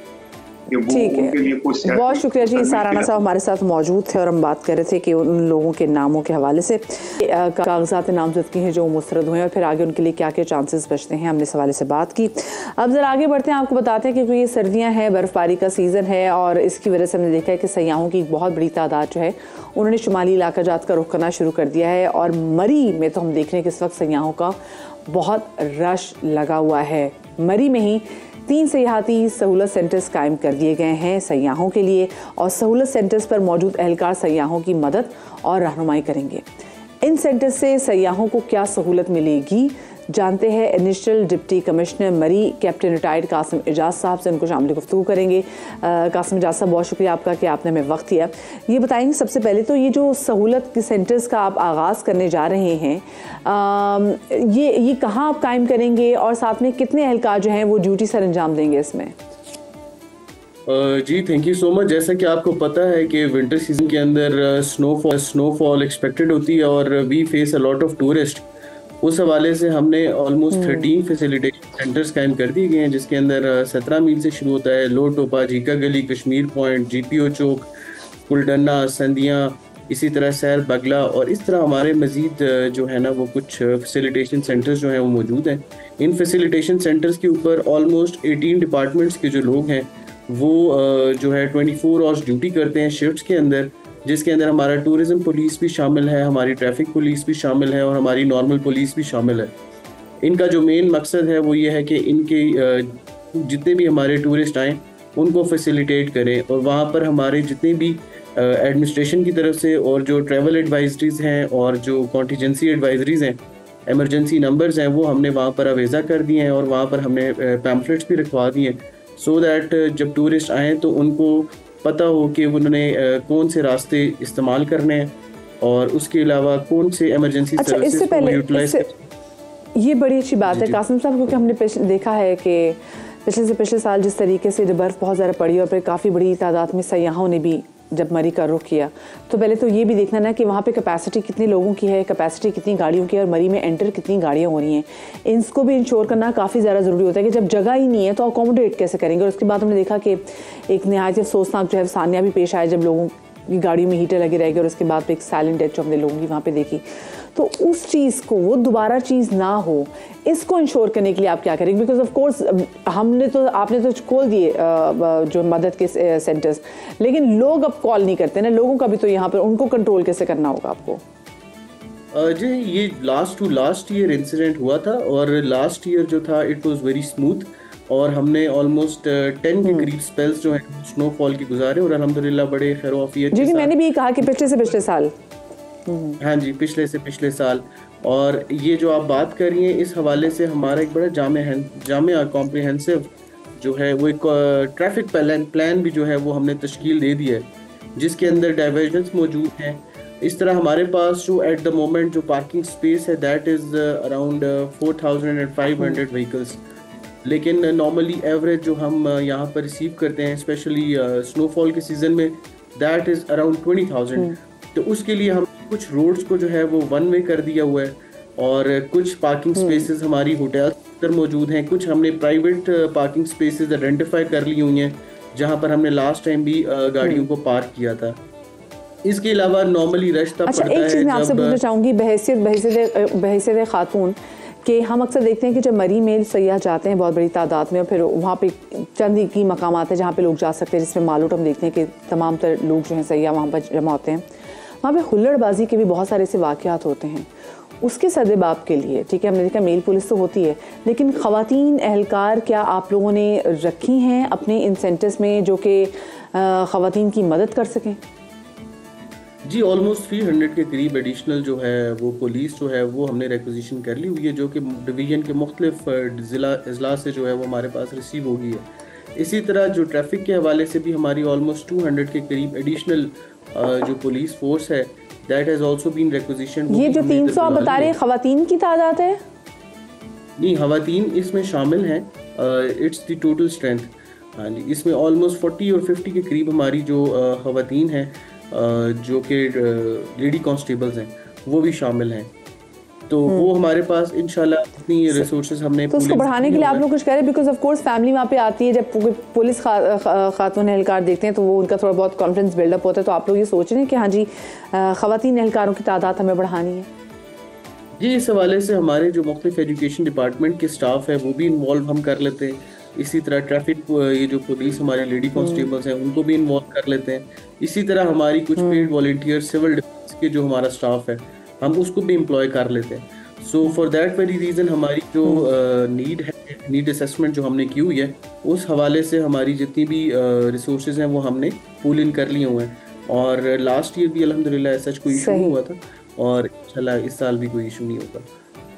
ठीक है, बहुत शुक्रिया जी। साराना साहब हमारे साथ मौजूद थे और हम बात कर रहे थे कि उन लोगों के नामों के हवाले से कागजात नामजदगी हैं जो मुस्तरद हुए हैं और फिर आगे उनके लिए क्या क्या चांसेस बचते हैं, हमने इस हवाले से बात की। अब ज़रा आगे बढ़ते हैं, आपको बताते हैं कि ये सर्दियाँ हैं, बर्फ़बारी का सीज़न है और इसकी वजह से हमने देखा है कि सयाहों की बहुत बड़ी तादाद जो है उन्होंने शुमाली इलाका जात का रुख करना शुरू कर दिया है। और मरी में तो हम देख रहे हैं कि इस वक्त सयाहों का बहुत रश लगा हुआ है। मरी में ही 3 सयाहती सहूलत सेंटर्स कायम कर दिए गए हैं सयाहों के लिए, और सहूलत सेंटर्स पर मौजूद एहलकार सयाहों की मदद और रहनुमाई करेंगे। इन सेंटर्स से सयाहों को क्या सहूलत मिलेगी, जानते हैं इनिशियल डिप्टी कमिश्नर मरी कैप्टन रिटायर्ड कासिम एजाज साहब से। उनको शामिल गुफ्तगू करेंगे। कासिम एजाज साहब, बहुत शुक्रिया आपका कि आपने हमें वक्त दिया। ये बताएंगे सबसे पहले तो ये जो सहूलत के सेंटर्स का आप आगाज़ करने जा रहे हैं, ये कहाँ आप कायम करेंगे और साथ में कितने एहलकार जो हैं वो ड्यूटी सर अंजाम देंगे इसमें? जी थैंक यू सो मच। जैसा कि आपको पता है कि विंटर सीजन के अंदर स्नोफॉल एक्सपेक्टेड होती है और we face a lot of tourist. उस हवाले से हमने ऑलमोस्ट 13 फैसिलिटेशन सेंटर्स कायम कर दिए गए हैं, जिसके अंदर 17 मील से शुरू होता है लो टोपा, झीका गली, कश्मीर पॉइंट, GPO चौक, कुलडन्ना, संदियाँ, इसी तरह सैर बगला, और इस तरह हमारे मजीद जो है ना वो कुछ फैसिलिटेशन सेंटर्स जो हैं वो मौजूद हैं। इन फैसिलिटेशन सेंटर्स के ऊपर ऑलमोस्ट 18 डिपार्टमेंट्स के जो लोग हैं वो जो है 24 आवर्स ड्यूटी करते हैं शिफ्ट्स के अंदर, जिसके अंदर हमारा टूरिज्म पुलिस भी शामिल है, हमारी ट्रैफिक पुलिस भी शामिल है और हमारी नॉर्मल पुलिस भी शामिल है। इनका जो मेन मकसद है वो ये है कि इनके जितने भी हमारे टूरिस्ट आएँ उनको फैसिलिटेट करें, और वहाँ पर हमारे जितने भी एडमिनिस्ट्रेशन की तरफ से और जो ट्रैवल एडवाइजरीज हैं और जो कॉन्टीजेंसी एडवाइजरीज हैं, एमरजेंसी नंबर्स हैं, वो हमने वहाँ पर अवेज़ा कर दिए हैं और वहाँ पर हमने पैम्फलेट्स भी रखवा दिए हैं, सो दैट जब टूरिस्ट आएँ तो उनको पता हो कि उन्होंने कौन से रास्ते इस्तेमाल करने हैं और उसके अलावा कौन से इमरजेंसी सर्विसेज को यूटिलाइज करने। ये बड़ी अच्छी बात है कासिम साहब, क्योंकि हमने देखा है कि पिछले साल जिस तरीके से बर्फ़ बहुत ज़्यादा पड़ी और फिर काफ़ी बड़ी तादाद में सयाहों ने भी जब मरी का रुख किया, तो पहले तो ये भी देखना ना कि वहाँ पे कैपेसिटी कितने लोगों की है, कैपेसिटी कितनी गाड़ियों की है और मरी में एंटर कितनी गाड़ियाँ हो रही हैं, इसको भी इंश्योर करना काफ़ी ज़्यादा ज़रूरी होता है कि जब जगह ही नहीं है तो अकोमोडेट कैसे करेंगे। और उसके बाद हमने देखा कि एक नहायत अफसोसनाक जो है सानिया भी पेश आया जब लोगों की गाड़ियों में हीटर लगे रह गए और उसके बाद एक साइलेंट डेथ जो हमने लोगों की वहाँ पर देखी। तो उस चीज़ को, वो दोबारा चीज़ ना हो, इसको इंश्योर करने के लिए आप क्या करेंगे? बिकॉज ऑफ कोर्स आपने तो खोल दिए जो मदद के सेंटर्स, लेकिन लोग अब कॉल नहीं करते ना, लोगों का भी तो यहाँ पर उनको कंट्रोल कैसे करना होगा आपको? जी ये लास्ट ईयर इंसिडेंट हुआ था और लास्ट ईयर जो था इट वाज वेरी स्मूथ, और हमने ऑलमोस्ट 10 के करीब स्पेल्स जो है स्नोफॉल की गुजारे और अल्हम्दुलिल्लाह बड़े खैर आफियत के साथ। मैंने भी कहा कि पिछले से पिछले साल, हाँ जी पिछले से पिछले साल, और ये जो आप बात कर रही हैं इस हवाले से हमारा एक बड़ा जामे कॉम्प्रिहेंसिव जो है वो एक ट्रैफिक प्लान भी जो है वो हमने तश्कील दे दी है, जिसके अंदर डाइवर्जन्स मौजूद हैं। इस तरह हमारे पास जो एट द मोमेंट जो पार्किंग स्पेस है दैट इज़ अराउंड 4500 व्हीकल्स, लेकिन नॉर्मली एवरेज जो हम यहाँ पर रिसीव करते हैं स्पेशली स्नोफॉल के सीज़न में दैट इज़ अराउंड 20,000। तो उसके लिए हम कुछ रोड्स को जो है वो वन वे कर दिया हुआ है और कुछ पार्किंग स्पेसेस हमारी होटल अंदर मौजूद हैं, कुछ हमने प्राइवेट पार्किंग स्पेसेस आइडेंटिफाई कर ली हुई हैं जहाँ पर हमने लास्ट टाइम भी गाड़ियों को पार्क किया था। इसके अलावा नॉर्मली रश तब पड़ता है। एक चीज़ मैं आपसे पूछना चाहूँगी बहैसियत खातून कि हम अक्सर देखते हैं कि जब मरी में सयाह जाते हैं बहुत बड़ी तादाद में और फिर वहाँ पे चंद ही की मकामात है जहाँ पे लोग जा सकते हैं, जिसमें मालूट हम देखते हैं कि तमाम तर लोग जो हैं सयाह वहाँ पर जमा होते हैं, वहाँ पे हुल्लड़बाजी के भी बहुत सारे ऐसे वाक़यात होते हैं। उसके सदेबाब के लिए ठीक है हमने देखा मेल पुलिस तो होती है, लेकिन ख़वातीन एहलकार क्या आप लोगों ने रखी हैं अपने इन सेंटर्स में जो कि ख़वातीन की मदद कर सकें? जी ऑलमोस्ट 300 के करीब एडिशनल जो है वो पुलिस जो है वो हमने रिक्विजिशन कर ली हुई है, जो कि डिवीज़न के मुख्तलिफ ज़िला अजला से जो है वो हमारे पास रिसीव हो गई है। इसी तरह जो ट्रैफिक के हवाले से भी हमारी ऑलमोस्ट 200 के करीब एडिशनल जो पुलिस फोर्स है that has also been requisition. ये जो 300 आप बता रहे हैं ख़वातीन की तादाद है? नहीं ख़वातीन इसमें शामिल हैं, इट्स द टोटल स्ट्रेंथ। हाँ जी इसमें ऑलमोस्ट 40 और 50 के करीब हमारी जो ख़वातीन हैं जो कि लेडी कांस्टेबल्स हैं वो भी शामिल हैं, तो वो हमारे पास इंशाल्लाह इतनी रिसोर्सेज हमने तो उसको बढ़ाने के लिए आप लोग कुछ करें, बिकॉज ऑफ कोर्स फैमिली वहाँ पे आती है, जब पुलिस खातून एहलकार देखते हैं तो वो उनका थोड़ा बहुत कॉन्फिडेंस बिल्डअप होता है। तो आप लोग ये सोच रहे हैं कि हाँ जी ख़वातीन एहलकारों की तादाद हमें बढ़ानी है? जी इस हवाले से हमारे जो मुख्तलिफ एजुकेशन डिपार्टमेंट के स्टाफ है वो भी इन्वॉल्व हम कर लेते हैं। इसी तरह ट्रैफिक ये जो पुलिस हमारे लेडी कांस्टेबल्स हैं उनको भी इन्वॉल्व कर लेते हैं। इसी तरह हमारी कुछ पेड वॉलंटियर सिविल डिफेंस के जो हमारा स्टाफ है हम उसको भी एम्प्लॉय कर लेते हैं। So for that very reason हमारी जो नीड है, नीड असेसमेंट जो हमने की हुई है, उस हवाले से हमारी जितनी भी रिसोर्सेज हैं वो हमने पूल इन कर लिए हुए हैं। और लास्ट ईयर भी अल्हम्दुलिल्लाह ऐसा कोई इशू नहीं हुआ था और इंशाल्लाह इस साल भी कोई इशू नहीं होगा।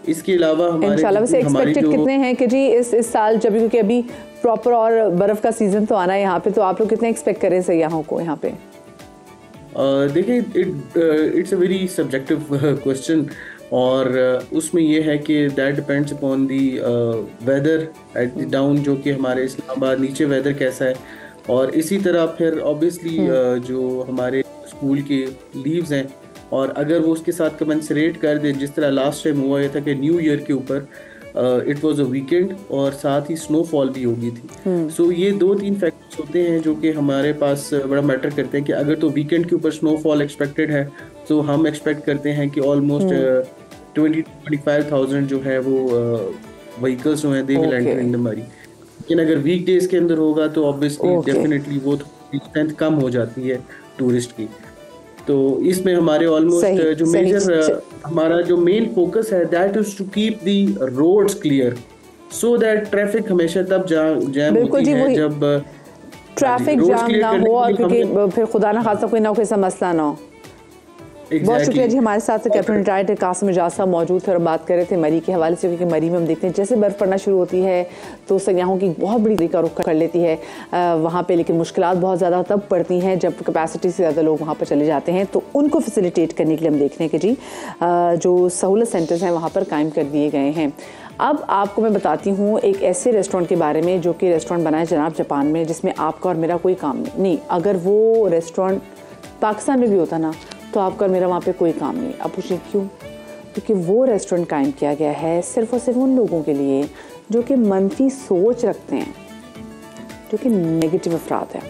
इसके अलावा इंशाल्लाह से एक्सपेक्टेड कितने हैं कि जी इस साल, जब क्योंकि अभी प्रॉपर और बर्फ़ का सीज़न तो आना है यहाँ पे, तो आप लोग कितने एक्सपेक्ट करें सयाहों को यहाँ पे? देखिए, it's a very subjective question और उसमें ये है कि that depends upon the weather at the down, जो कि हमारे इस्लामाबाद नीचे वेदर कैसा है, और इसी तरह फिर ऑब्वियसली जो हमारे स्कूल के लीव्स हैं, और अगर वो उसके साथ कमेंसरेट कर दें, जिस तरह लास्ट टाइम हुआ था कि न्यू ईयर के ऊपर इट वाज अ वीकेंड और साथ ही स्नोफॉल भी हो गई थी। सो ये 2-3 फैक्टर्स होते हैं जो कि हमारे पास बड़ा मैटर करते हैं कि अगर तो वीकेंड के ऊपर स्नोफॉल एक्सपेक्टेड है तो हम एक्सपेक्ट करते हैं कि ऑलमोस्ट 20-25,000 जो है वो व्हीकल्स जो हैं they will enter in the मरी। लेकिन अगर वीक डेज के अंदर होगा तो ऑब्वियसली डेफिनेटली वो स्ट्रेंथ कम हो जाती है टूरिस्ट की। तो इसमें हमारे ऑलमोस्ट जो मेजर हमारा जो मेन फोकस है that is to keep the roads clear so that traffic हमेशा तब जैम होती है जब ट्रैफिक जाम ना हो और क्योंकि फिर खुदा ना खासा कोई ऐसा मसला ना हो। बहुत शुक्रिया जी, हमारे साथ कैप्टन रिटायर्ड कासिम एजाज साहब मौजूद थे और बात कर रहे थे मरी के हवाले से, क्योंकि मरी में हम देखते हैं जैसे बर्फ़ पड़ना शुरू होती है तो सयाहों की बहुत बड़ी तरीका रुख कर लेती है वहाँ पे, लेकिन मुश्किलात बहुत ज़्यादा तब पड़ती हैं जब कैपेसिटी से ज़्यादा लोग वहाँ पर चले जाते हैं। तो उनको फैसिलिटेट करने के लिए हम देख रहे हैं कि जी जो सहूलत सेंटर्स हैं वहाँ पर कायम कर दिए गए हैं। अब आपको मैं बताती हूँ एक ऐसे रेस्टोरेंट के बारे में जो कि रेस्टोरेंट बना है जनाब जापान में, जिसमें आपका और मेरा कोई काम नहीं। अगर वो रेस्टोरेंट पाकिस्तान में भी होता ना तो आपका और मेरा वहाँ पे कोई काम नहीं। आप पूछें क्यों? क्योंकि वो रेस्टोरेंट कायम किया गया है सिर्फ़ और सिर्फ उन लोगों के लिए जो कि मनफी सोच रखते हैं, जो कि नेगेटिव अफराद हैं।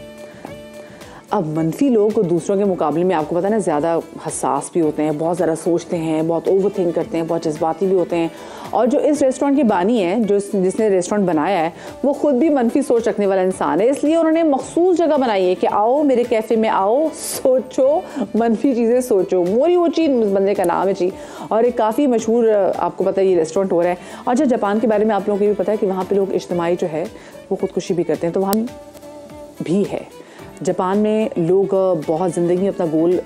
अब मनफी लोग दूसरों के मुकाबले में आपको पता है ना ज़्यादा हसास भी होते हैं, बहुत ज़्यादा सोचते हैं, बहुत ओवर थिंक करते हैं, बहुत जज्बाती भी होते हैं। और जो इस रेस्टोरेंट की बानी है, जिसने रेस्टोरेंट बनाया है, वो ख़ुद भी मनफी सोच रखने वाला इंसान है। इसलिए उन्होंने मखसूस जगह बनाई है कि आओ मेरे कैफ़े में आओ, सोचो, मनफी चीज़ें सोचो। मोरी वो चीज़ बंदे का नाम है जी, और एक काफ़ी मशहूर आपको पता है ये रेस्टोरेंट हो रहा है। और जब जापान के बारे में आप लोगों को भी पता है कि वहाँ पर लोग इज्तिमाई जो है वो ख़ुदकुशी भी करते हैं, तो वहाँ भी है। जापान में लोग बहुत ज़िंदगी में अपना गोल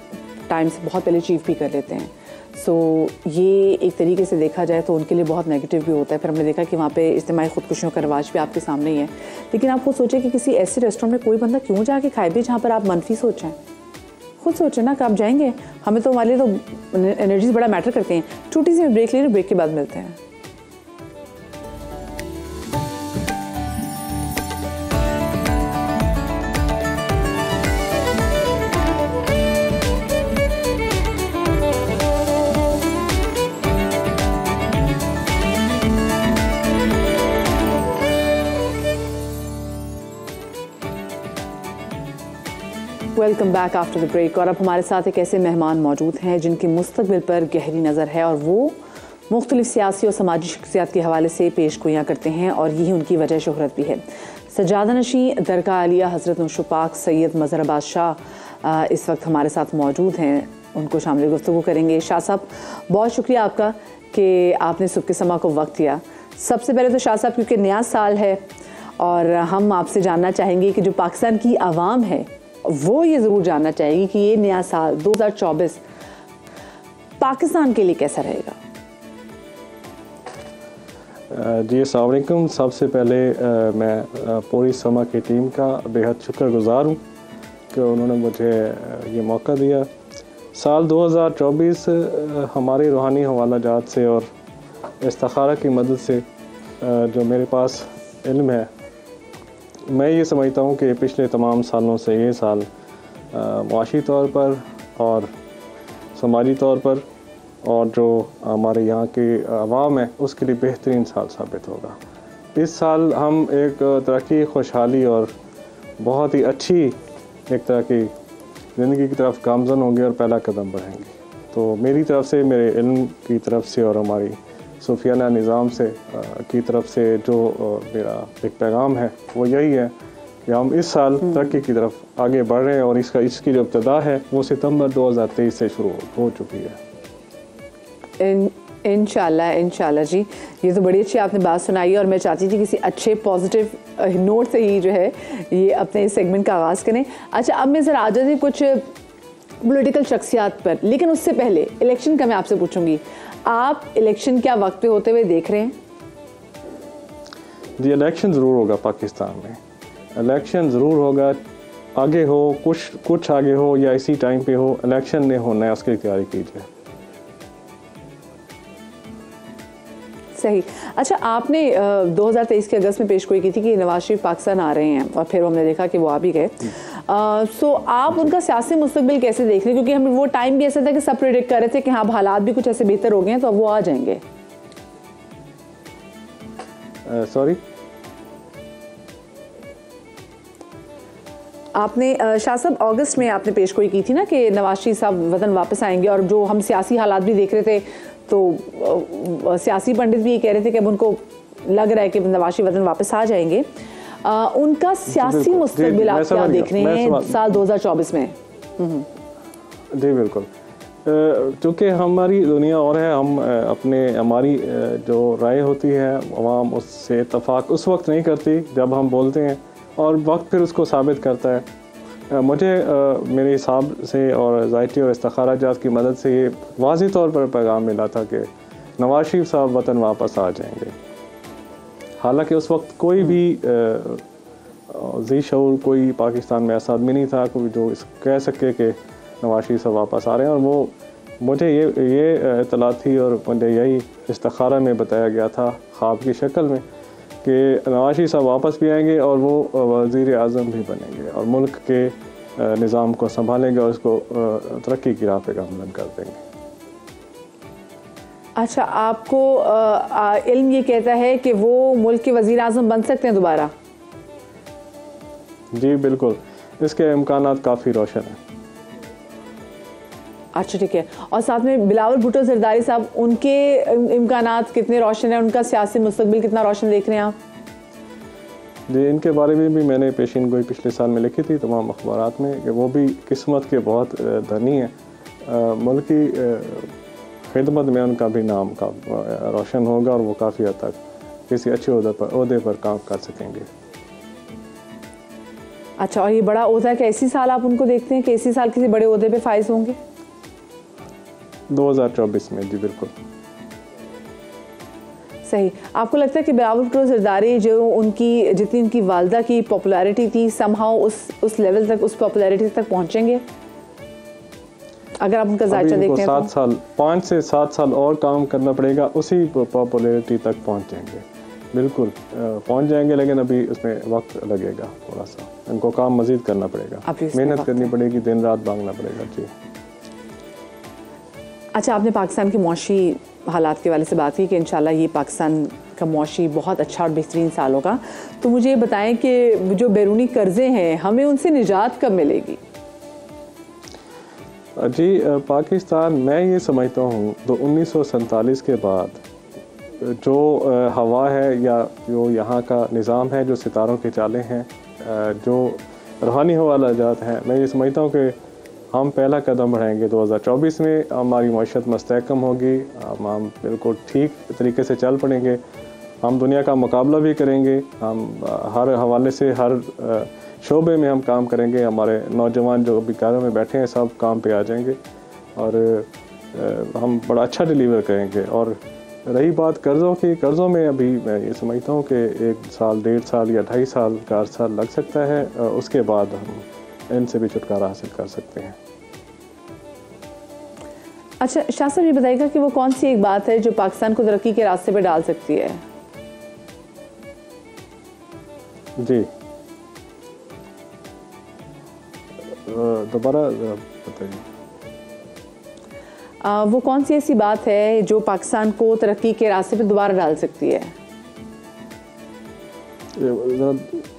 टाइम से बहुत पहले अचीव भी कर लेते हैं। सो ये एक तरीके से देखा जाए तो उनके लिए बहुत नेगेटिव भी होता है। फिर हमने देखा कि वहाँ पे इज्तिमाई खुदकुशियों का रवाज भी आपके सामने ही है। लेकिन आप खुद सोचें कि किसी ऐसे रेस्टोरेंट में कोई बंदा क्यों जाके खाए भी जहाँ पर आप मनफी सोचें। खुद सोचें ना कि आप जाएंगे, हमें तो हमारे लिए तो एनर्जीज बड़ा मैटर करते हैं। छोटी सी ब्रेक ले रहे, ब्रेक के बाद मिलते हैं। Welcome back after the break. और अब हमारे साथ एक ऐसे मेहमान मौजूद हैं जिनकी मुस्तकबिल पर गहरी नज़र है और वो मुख्तलिफ सियासी और समाजी शख्सियात के हवाले से पेश गोइयाँ करते हैं और यही उनकी वजह शोहरत भी है। सज्जादा नशी दरगाह आलिया हज़रत नौशुपाक सैयद मज़हर अब्बास शाह इस वक्त हमारे साथ मौजूद हैं, उनको शामिल गुफ्तगू करेंगे। शाह साहब, बहुत शुक्रिया आपका कि आपने सुबह के समा को वक्त दिया। सबसे पहले तो शाह साहब, क्योंकि नया साल है और हम आपसे जानना चाहेंगे कि जो पाकिस्तान की आवाम है वो ये ज़रूर जानना चाहेगी कि ये नया साल 2024 पाकिस्तान के लिए कैसा रहेगा। जी अस्सलाम वालेकुम। सबसे पहले मैं पूरी समा की टीम का बेहद शुक्रगुज़ार हूँ कि उन्होंने मुझे ये मौका दिया। साल 2024 हमारी रूहानी हवाला जात से और इस्तिखारा की मदद से जो मेरे पास इल्म है, मैं ये समझता हूँ कि पिछले तमाम सालों से ये साल मुआशी तौर पर और समाजी तौर पर और जो हमारे यहाँ की आवाम है उसके लिए बेहतरीन साल साबित होगा। इस साल हम एक तरक्की, खुशहाली और बहुत ही अच्छी एक तरह की ज़िंदगी की तरफ गामज़न होंगे और पहला कदम बढ़ेंगे। तो मेरी तरफ से, मेरे इल्म की तरफ से और हमारी सूफियाना निज़ाम से की तरफ से जो मेरा एक पैगाम है वो यही है कि हम इस साल तरक्की की तरफ आगे बढ़ रहे हैं और इसकी जो इब्तिदा है वो सितंबर 2023 से शुरू हो चुकी है। इंशाल्लाह इंशाल्लाह जी, ये तो बड़ी अच्छी आपने बात सुनाई है और मैं चाहती थी किसी अच्छे पॉजिटिव नोट से ही जो है ये अपने इस सेगमेंट का आगाज़ करें। अच्छा, अब मैं ज़रा आ जाती कुछ पॉलिटिकल शख्सियात पर, लेकिन उससे पहले इलेक्शन का मैं आपसे पूछूंगी, आप इलेक्शन क्या वक्त पे होते हुए देख रहे हैं? जी, इलेक्शन ज़रूर होगा पाकिस्तान में, इलेक्शन ज़रूर होगा, आगे हो कुछ आगे हो या इसी टाइम पे हो, इलेक्शन ने होना है, उसकी तैयारी कीजिए। सही। अच्छा, आपने 2023 के अगस्त में पेशगोई की थी कि नवाज शरीफ पाकिस्तान आ रहे हैं और फिर हमने देखा कि वो आ भी गए। सो आप उनका सियासी मुस्तकबिल कैसे देख रहे हैं, क्योंकि हम वो टाइम भी ऐसा था कि सब प्रेडिक्ट कर रहे थे कि हाँ हालात भी कुछ ऐसे बेहतर हो गए हैं तो अब वो आ जाएंगे। सॉरी, आपने शाह साहब अगस्त में आपने पेशगोई की थी ना कि नवाज शरीफ साहब वतन वापस आएंगे, और जो हम सियासी हालात भी देख रहे थे तो सियासी पंडित भी ये कह रहे थे कि अब उनको लग रहा है कि नवाज शरीफ वतन वापस आ जाएंगे। उनका सियासी मुस्तकबिल आप क्या देख रहे हैं साल 2024 में? जी बिल्कुल, चूँकि हमारी दुनिया और है, हम हमारी जो राय होती है अवाम उससे इत्तफाक उस वक्त नहीं करती जब हम बोलते हैं, और वक्त फिर उसको साबित करता है। मुझे मेरे हिसाब से और ज़ायती और इस्तिखारा जात की मदद से ये वाज़ी तौर पर पैगाम मिला था कि नवाज शरीफ साहब वतन वापस आ जाएंगे। हालांकि उस वक्त कोई भी ज़ी शऊर कोई पाकिस्तान में ऐसा आदमी नहीं था कोई जो कह सके कि नवाज शरीफ साहब वापस आ रहे हैं, और वो मुझे ये इत्तला थी और मुझे यही इस्तिखारा में बताया गया था ख्वाब की शक्ल में कि नवाज शरीफ साहब वापस भी आएंगे और वो वज़ीर आज़म भी बनेंगे और मुल्क के निज़ाम को संभालेंगे और उसको तरक्की की राह पे गामज़न कर देंगे। अच्छा, आपको इल्म ये कहता है कि वो मुल्क के वज़ीर आज़म बन सकते हैं दोबारा? जी बिल्कुल, इसके इम्कानात काफ़ी रोशन हैं। अच्छा ठीक है, और साथ में बिलावल भुट्टो ज़रदारी साहब, उनके इम्कानात कितने रोशन हैं, उनका सियासी मुस्तकबिल कितना रोशन देख रहे हैं आप? जी, इनके बारे में भी मैंने पेशिन गोई पिछले साल में लिखी थी तमाम अखबारात में कि वो भी किस्मत के बहुत धनी हैं। मुल्क की खिदमत में उनका भी नाम का रोशन होगा और वो काफ़ी हद तक किसी अच्छे ओहदे पर काम कर सकेंगे। अच्छा, और ये बड़ा ओहदा है कि इसी साल आप उनको देखते हैं कि इसी साल किसी बड़े ओहदे पे फाइज होंगे? 2024 में, जी बिल्कुल। सही। आपको लगता है कि बिलावल भुट्टो ज़रदारी जो उनकी जितनी उनकी वालदा की पॉपुलैरिटी थी समहाउ उस लेवल तक, उस पॉपुलैरिटी तक पहुंचेंगे अगर आप उनका जायचा देखते हैं? 5 से 7 साल और काम करना पड़ेगा, उसी पॉपुलैरिटी तक पहुंचेंगे। बिल्कुल पहुंच जाएंगे, लेकिन अभी उसमें वक्त लगेगा थोड़ा सा, उनको काम मजीद करना पड़ेगा, मेहनत करनी पड़ेगी, दिन रात मांगना पड़ेगा। जी। अच्छा, आपने पाकिस्तान की मौशी हालात के वाले से बात की कि इंशाल्लाह ये पाकिस्तान का मौशी बहुत अच्छा और बेहतरीन साल होगा, तो मुझे ये बताएं कि जो बैरूनी कर्जे हैं हमें उनसे निजात कब मिलेगी? जी, पाकिस्तान मैं ये समझता हूँ तो 1947 के बाद जो हवा है या जो यहाँ का निज़ाम है, जो सितारों के चाले हैं, जो रूहानी हवालाजात हैं, मैं ये समझता हूँ कि हम पहला कदम बढ़ाएंगे 2024 में, हमारी मईशत मस्तहकम होगी, हम बिल्कुल ठीक तरीके से चल पड़ेंगे, हम दुनिया का मुकाबला भी करेंगे, हम हर हवाले से हर शोबे में हम काम करेंगे, हमारे नौजवान जो अभी घरों में बैठे हैं सब काम पे आ जाएंगे और हम बड़ा अच्छा डिलीवर करेंगे। और रही बात कर्ज़ों की, कर्ज़ों में अभी मैं ये समझता हूँ कि 1 साल, 1.5 साल या 2.5 साल का अरसा लग सकता है, उसके बाद हम इनसे भी छुटकारा हासिल कर सकते हैं। अच्छा शाह साहब, ये बताइएगा कि वो कौन सी एक बात है जो पाकिस्तान को तरक्की के रास्ते पे डाल सकती है? जी, दोबारा बताइए। वो कौन सी ऐसी बात है जो पाकिस्तान को तरक्की के रास्ते पे दोबारा डाल सकती है?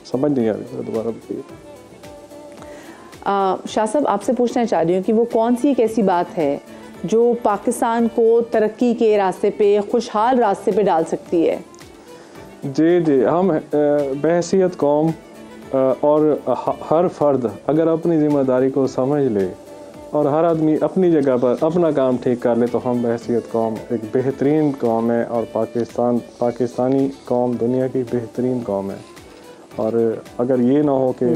समझ नहीं आ रही, दोबारा बताइए। शाह साहब, आपसे पूछना चाह रही हूँ कि वो कौन सी एक ऐसी बात है जो पाकिस्तान को तरक्की के रास्ते पे, खुशहाल रास्ते पे डाल सकती है? जी जी, हम बहैसियत कौम और हर फर्द अगर अपनी ज़िम्मेदारी को समझ ले और हर आदमी अपनी जगह पर अपना काम ठीक कर ले तो हम बहैसियत कौम एक बेहतरीन कौम है और पाकिस्तानी कौम दुनिया की बेहतरीन कौम है। और अगर ये ना हो कि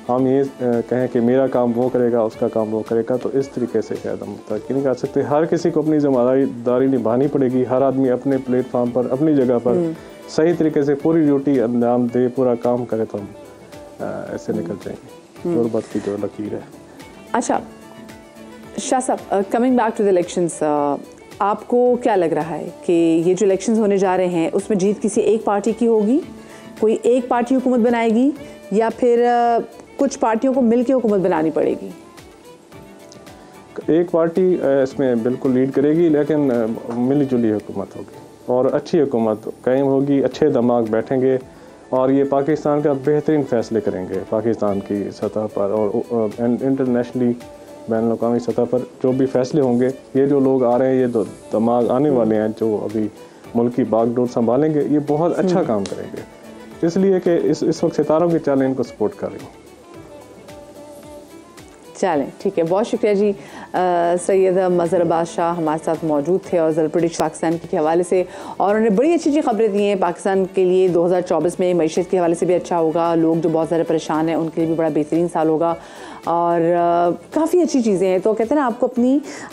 हम ये कहें कि मेरा काम वो करेगा उसका काम वो करेगा, तो इस तरीके से शायद हम तरक्की नहीं कर सकते। हर किसी को अपनी जिम्मेदारी निभानी पड़ेगी, हर आदमी अपने प्लेटफॉर्म पर अपनी जगह पर सही तरीके से पूरी ड्यूटी अंजाम दे, पूरा काम करे तो हम ऐसे निकल जाएंगे गुरबत की जो लकीर है। अच्छा शाह साहब, coming back to the elections, आपको क्या लग रहा है कि ये जो इलेक्शंस होने जा रहे हैं उसमें जीत किसी एक पार्टी की होगी, कोई एक पार्टी हुकूमत बनाएगी, या फिर कुछ पार्टियों को मिलकर हुकूमत बनानी पड़ेगी? एक पार्टी इसमें बिल्कुल लीड करेगी, लेकिन मिली जुली हुकूमत होगी और अच्छी हुकूमत कायम होगी, अच्छे दिमाग बैठेंगे और ये पाकिस्तान का बेहतरीन फैसले करेंगे। पाकिस्तान की सतह पर और इंटरनेशनली बैनुल-अक़वामी सतह पर जो भी फैसले होंगे, ये जो लोग आ रहे हैं, ये दिमाग आने वाले हैं जो अभी मुल्क की बागडोर संभालेंगे, ये बहुत अच्छा काम करेंगे। इसलिए कि इस वक्त सितारों की चालें इनको सपोर्ट कर रही हैं। चलें, ठीक है, बहुत शुक्रिया जी। सैयद मज़हर अब्बास शाह हमारे साथ मौजूद थे और ज़रा प्रेडिक्शन पाकिस्तान के हवाले से, और उन्होंने बड़ी अच्छी खबरें दी हैं पाकिस्तान के लिए। 2024 में मईशत के हवाले से भी अच्छा होगा, लोग जो बहुत ज़्यादा परेशान हैं उनके लिए भी बड़ा बेहतरीन साल होगा और काफ़ी अच्छी चीज़ें हैं। तो कहते हैं ना, आपको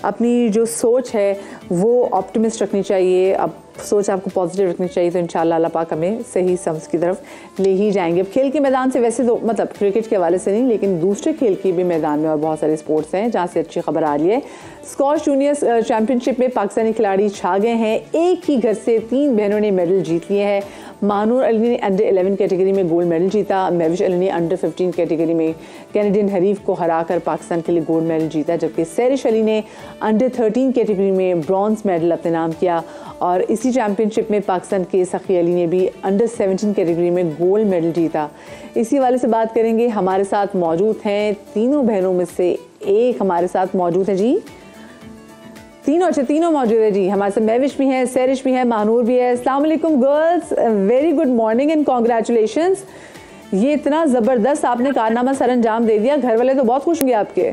अपनी जो सोच है वो ऑप्टिमिस्ट रखनी चाहिए, अब सोच आपको पॉजिटिव रखनी चाहिए, तो इंशाल्लाह अल्लाह पाक हमें सही समझ की तरफ ले ही जाएंगे। अब खेल के मैदान से वैसे तो मतलब क्रिकेट के हवाले से नहीं, लेकिन दूसरे खेल के भी मैदान में और बहुत सारे स्पोर्ट्स हैं जहाँ से अच्छी खबर आ रही है। स्क्वॉश जूनियर्स चैंपियनशिप में पाकिस्तानी खिलाड़ी छा गए हैं। एक ही घर से 3 बहनों ने मेडल जीत लिए हैं। मानूर अली ने अंडर 11 कैटेगरी में गोल्ड मेडल जीता, महविश अली ने अंडर 15 कैटेगरी में कैनेडियन हरीफ को हराकर पाकिस्तान के लिए गोल्ड मेडल जीता, जबकि सैरिश अली ने अंडर 13 कैटेगरी में ब्रॉन्ज मेडल अपने नाम किया। और इसी चैंपियनशिप में पाकिस्तान के सखी अली ने भी अंडर 17 कैटेगरी में गोल्ड मेडल जीता। इसी वाले से बात करेंगे, हमारे साथ मौजूद हैं तीनों बहनों में से एक हमारे साथ मौजूद है जी, तीनों मौजूद है जी हमारे साथ। महविश भी है, सैरिश भी है, महानूर भी है। अस्सलाम वालेकुम girls, very good morning and congratulations. ये इतना ज़बरदस्त आपने कारनामा सर अंजाम दे दिया, घर वाले तो बहुत खुश होंगे आपके।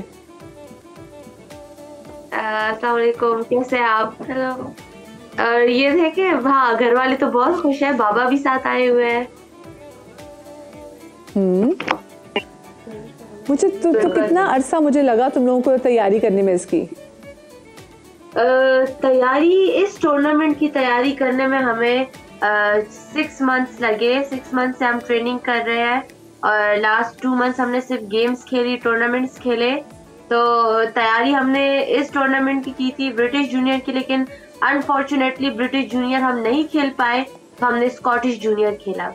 अस्सलाम वालेकुम, कैसे आप? हेलो। और ये देखे, हाँ, घर वाले तो बहुत खुश है, बाबा भी साथ आए हुए हैं। मुझे तो कितना अरसा मुझे लगा तुम लोगों को तैयारी करने में इसकी? तैयारी, इस टूर्नामेंट की तैयारी करने में हमें 6 मंथ्स लगे। 6 मंथ से हम ट्रेनिंग कर रहे हैं और लास्ट 2 मंथ्स हमने सिर्फ गेम्स खेली, टूर्नामेंट्स खेले। तो तैयारी हमने इस टूर्नामेंट की थी ब्रिटिश जूनियर की, लेकिन अनफॉर्चुनेटली ब्रिटिश जूनियर हम नहीं खेल पाए, तो हमने स्कॉटिश जूनियर खेला।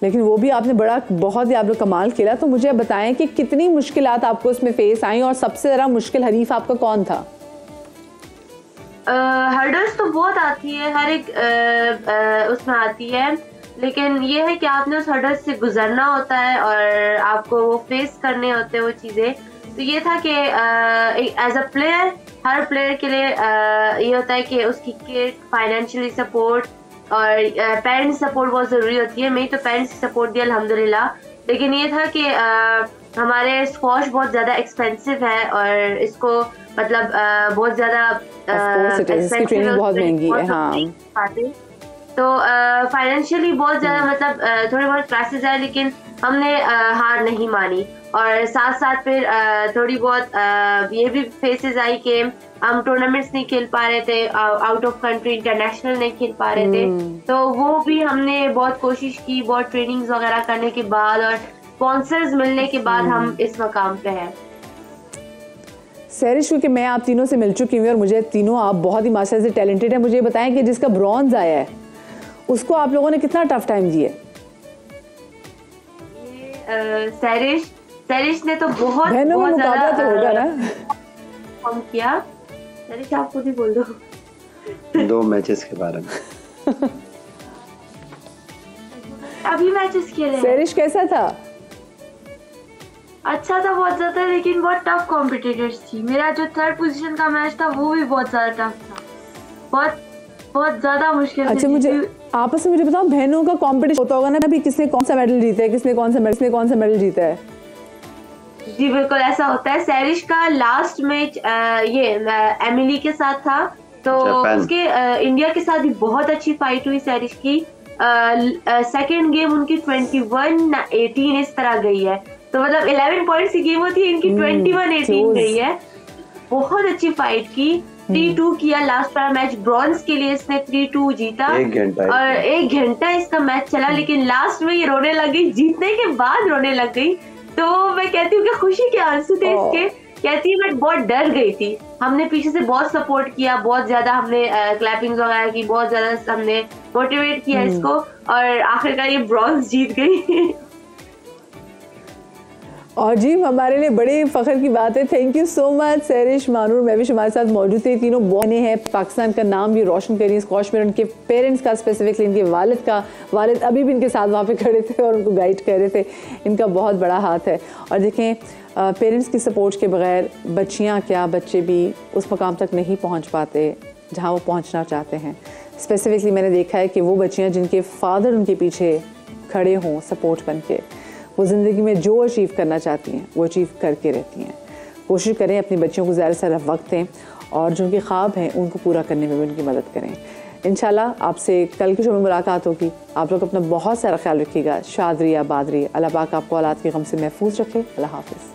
लेकिन वो भी आपने बहुत ही आपने कमाल खेला। तो मुझे बताएं कि कितनी मुश्किलात आपको उसमें फेस आई और सबसे ज़्यादा मुश्किल हरीफ आपका कौन था? हर्डल्स तो बहुत आती है, हर एक उसमें आती है, लेकिन ये है कि आपने उस हर्डल्स से गुजरना होता है और आपको वो फेस करने होते हैं वो चीज़ें। तो ये था कि एज अ प्लेयर, हर प्लेयर के लिए ये होता है कि उसकी किट, फाइनेंशियली सपोर्ट और पेरेंट्स सपोर्ट बहुत ज़रूरी होती है। मैं तो पेरेंट्स सपोर्ट दिया अल्हम्दुलिल्लाह, लेकिन ये था कि हमारे स्क्वॉश बहुत ज़्यादा एक्सपेंसिव है और इसको मतलब बहुत ज़्यादा ट्रेनिंग बहुत महंगी है। हाँ, तो फाइनेंशियली बहुत ज़्यादा मतलब थोड़े बहुत क्लासेस है, लेकिन हमने हार नहीं मानी। और साथ साथ फिर थोड़ी बहुत ये भी फेसेस आई कि हम टूर्नामेंट्स नहीं खेल पा रहे थे, आउट ऑफ कंट्री इंटरनेशनल नहीं खेल पा रहे थे। तो वो भी हमने बहुत कोशिश की, बहुत ट्रेनिंग्स वगैरह करने के बाद और स्पॉन्सर्स मिलने के बाद हम इस मकाम पे हैं। सैरिश, क्योंकि मैं आप तीनों से मिल चुकी हूँ और मुझे तीनों आप बहुत ही माशाल्लाह से टैलेंटेड है, मुझे बताएं कि जिसका ब्रॉन्ज आया है उसको आप लोगों ने कितना टफ टाइम दिया? सैरिश ने तो बहुत ज़्यादा तो होगा ना हम किया। सैरिश, आप खुद ही बोल दो 2 मैचेस के बारे में। अभी मैचेस खेले। सैरिश कैसा था? अच्छा था बहुत ज्यादा, लेकिन बहुत टफ कॉम्पिटिटर्स थी। मेरा जो 3rd पोजीशन का मैच था वो भी बहुत ज्यादा टफ था, बहुत ज्यादा मुश्किल। अच्छा, मुझे आपस में मुझे बताओ, बहनों का कंपटीशन होता होगा ना, अभी किसने कौन सा मेडल जीता है, किसने कौन सा मेडल जीता है? जी बिल्कुल ऐसा होता है। सैरिश का लास्ट मैच ये एमिली के साथ था, तो उसके इंडिया के साथ भी बहुत अच्छी फाइट हुई सैरिश की। सेकंड गेम उनकी 21-18 इस तरह गई है, तो मतलब 11 पॉइंट्स की गेम होती है, इनकी 21-18 गई है। बहुत अच्छी फाइट की, 3-2 किया लास्ट वाला मैच, ब्रॉन्ज के लिए इसने 3-2 जीता और 1 घंटा इसका मैच चला, लेकिन लास्ट में ये रोने लग गई, जीतने के बाद रोने लग गई। तो मैं कहती हूँ कि खुशी के आंसू थे इसके। कहती है मैं बहुत डर गई थी, हमने पीछे से बहुत सपोर्ट किया, बहुत ज्यादा हमने क्लैपिंग वगैरह की, बहुत ज्यादा हमने मोटिवेट किया इसको, और आखिरकार ये ब्रॉन्ज जीत गई। और जी हमारे लिए बड़े फख्र की बात है। Thank you so much सैरिश, Manur, Mahwish हमारे साथ मौजूद थे। तीनों बहनें हैं, पाकिस्तान का नाम भी रोशन करी स्क्वॉश में। उनके पेरेंट्स का, स्पेसिफिकली इनके वालिद अभी भी इनके साथ वहाँ पे खड़े थे और उनको गाइड कर रहे थे। इनका बहुत बड़ा हाथ है। और देखें पेरेंट्स की सपोर्ट के बगैर बच्चियाँ क्या, बच्चे भी उस मकाम तक नहीं पहुँच पाते जहाँ वो पहुँचना चाहते हैं। स्पेसिफिकली मैंने देखा है कि वो बच्चियाँ जिनके फादर उनके पीछे खड़े हों सपोर्ट बन के, वो ज़िंदगी में जो अचीव करना चाहती हैं वो अचीव करके रहती हैं। कोशिश करें अपनी बच्चियों को ज़्यादा से ज़्यादा वक्त दें और जो उनके ख्वाब हैं उनको पूरा करने में भी उनकी मदद करें। इंशाल्लाह आपसे कल के शो में मुलाकात होगी। आप लोग अपना बहुत सारा ख्याल रखिएगा। शाद रहिए, आबाद रहिए। अल्लाह पाक आपको औलाद के गम से महफूज रखे। अल्लाह हाफ़िज़।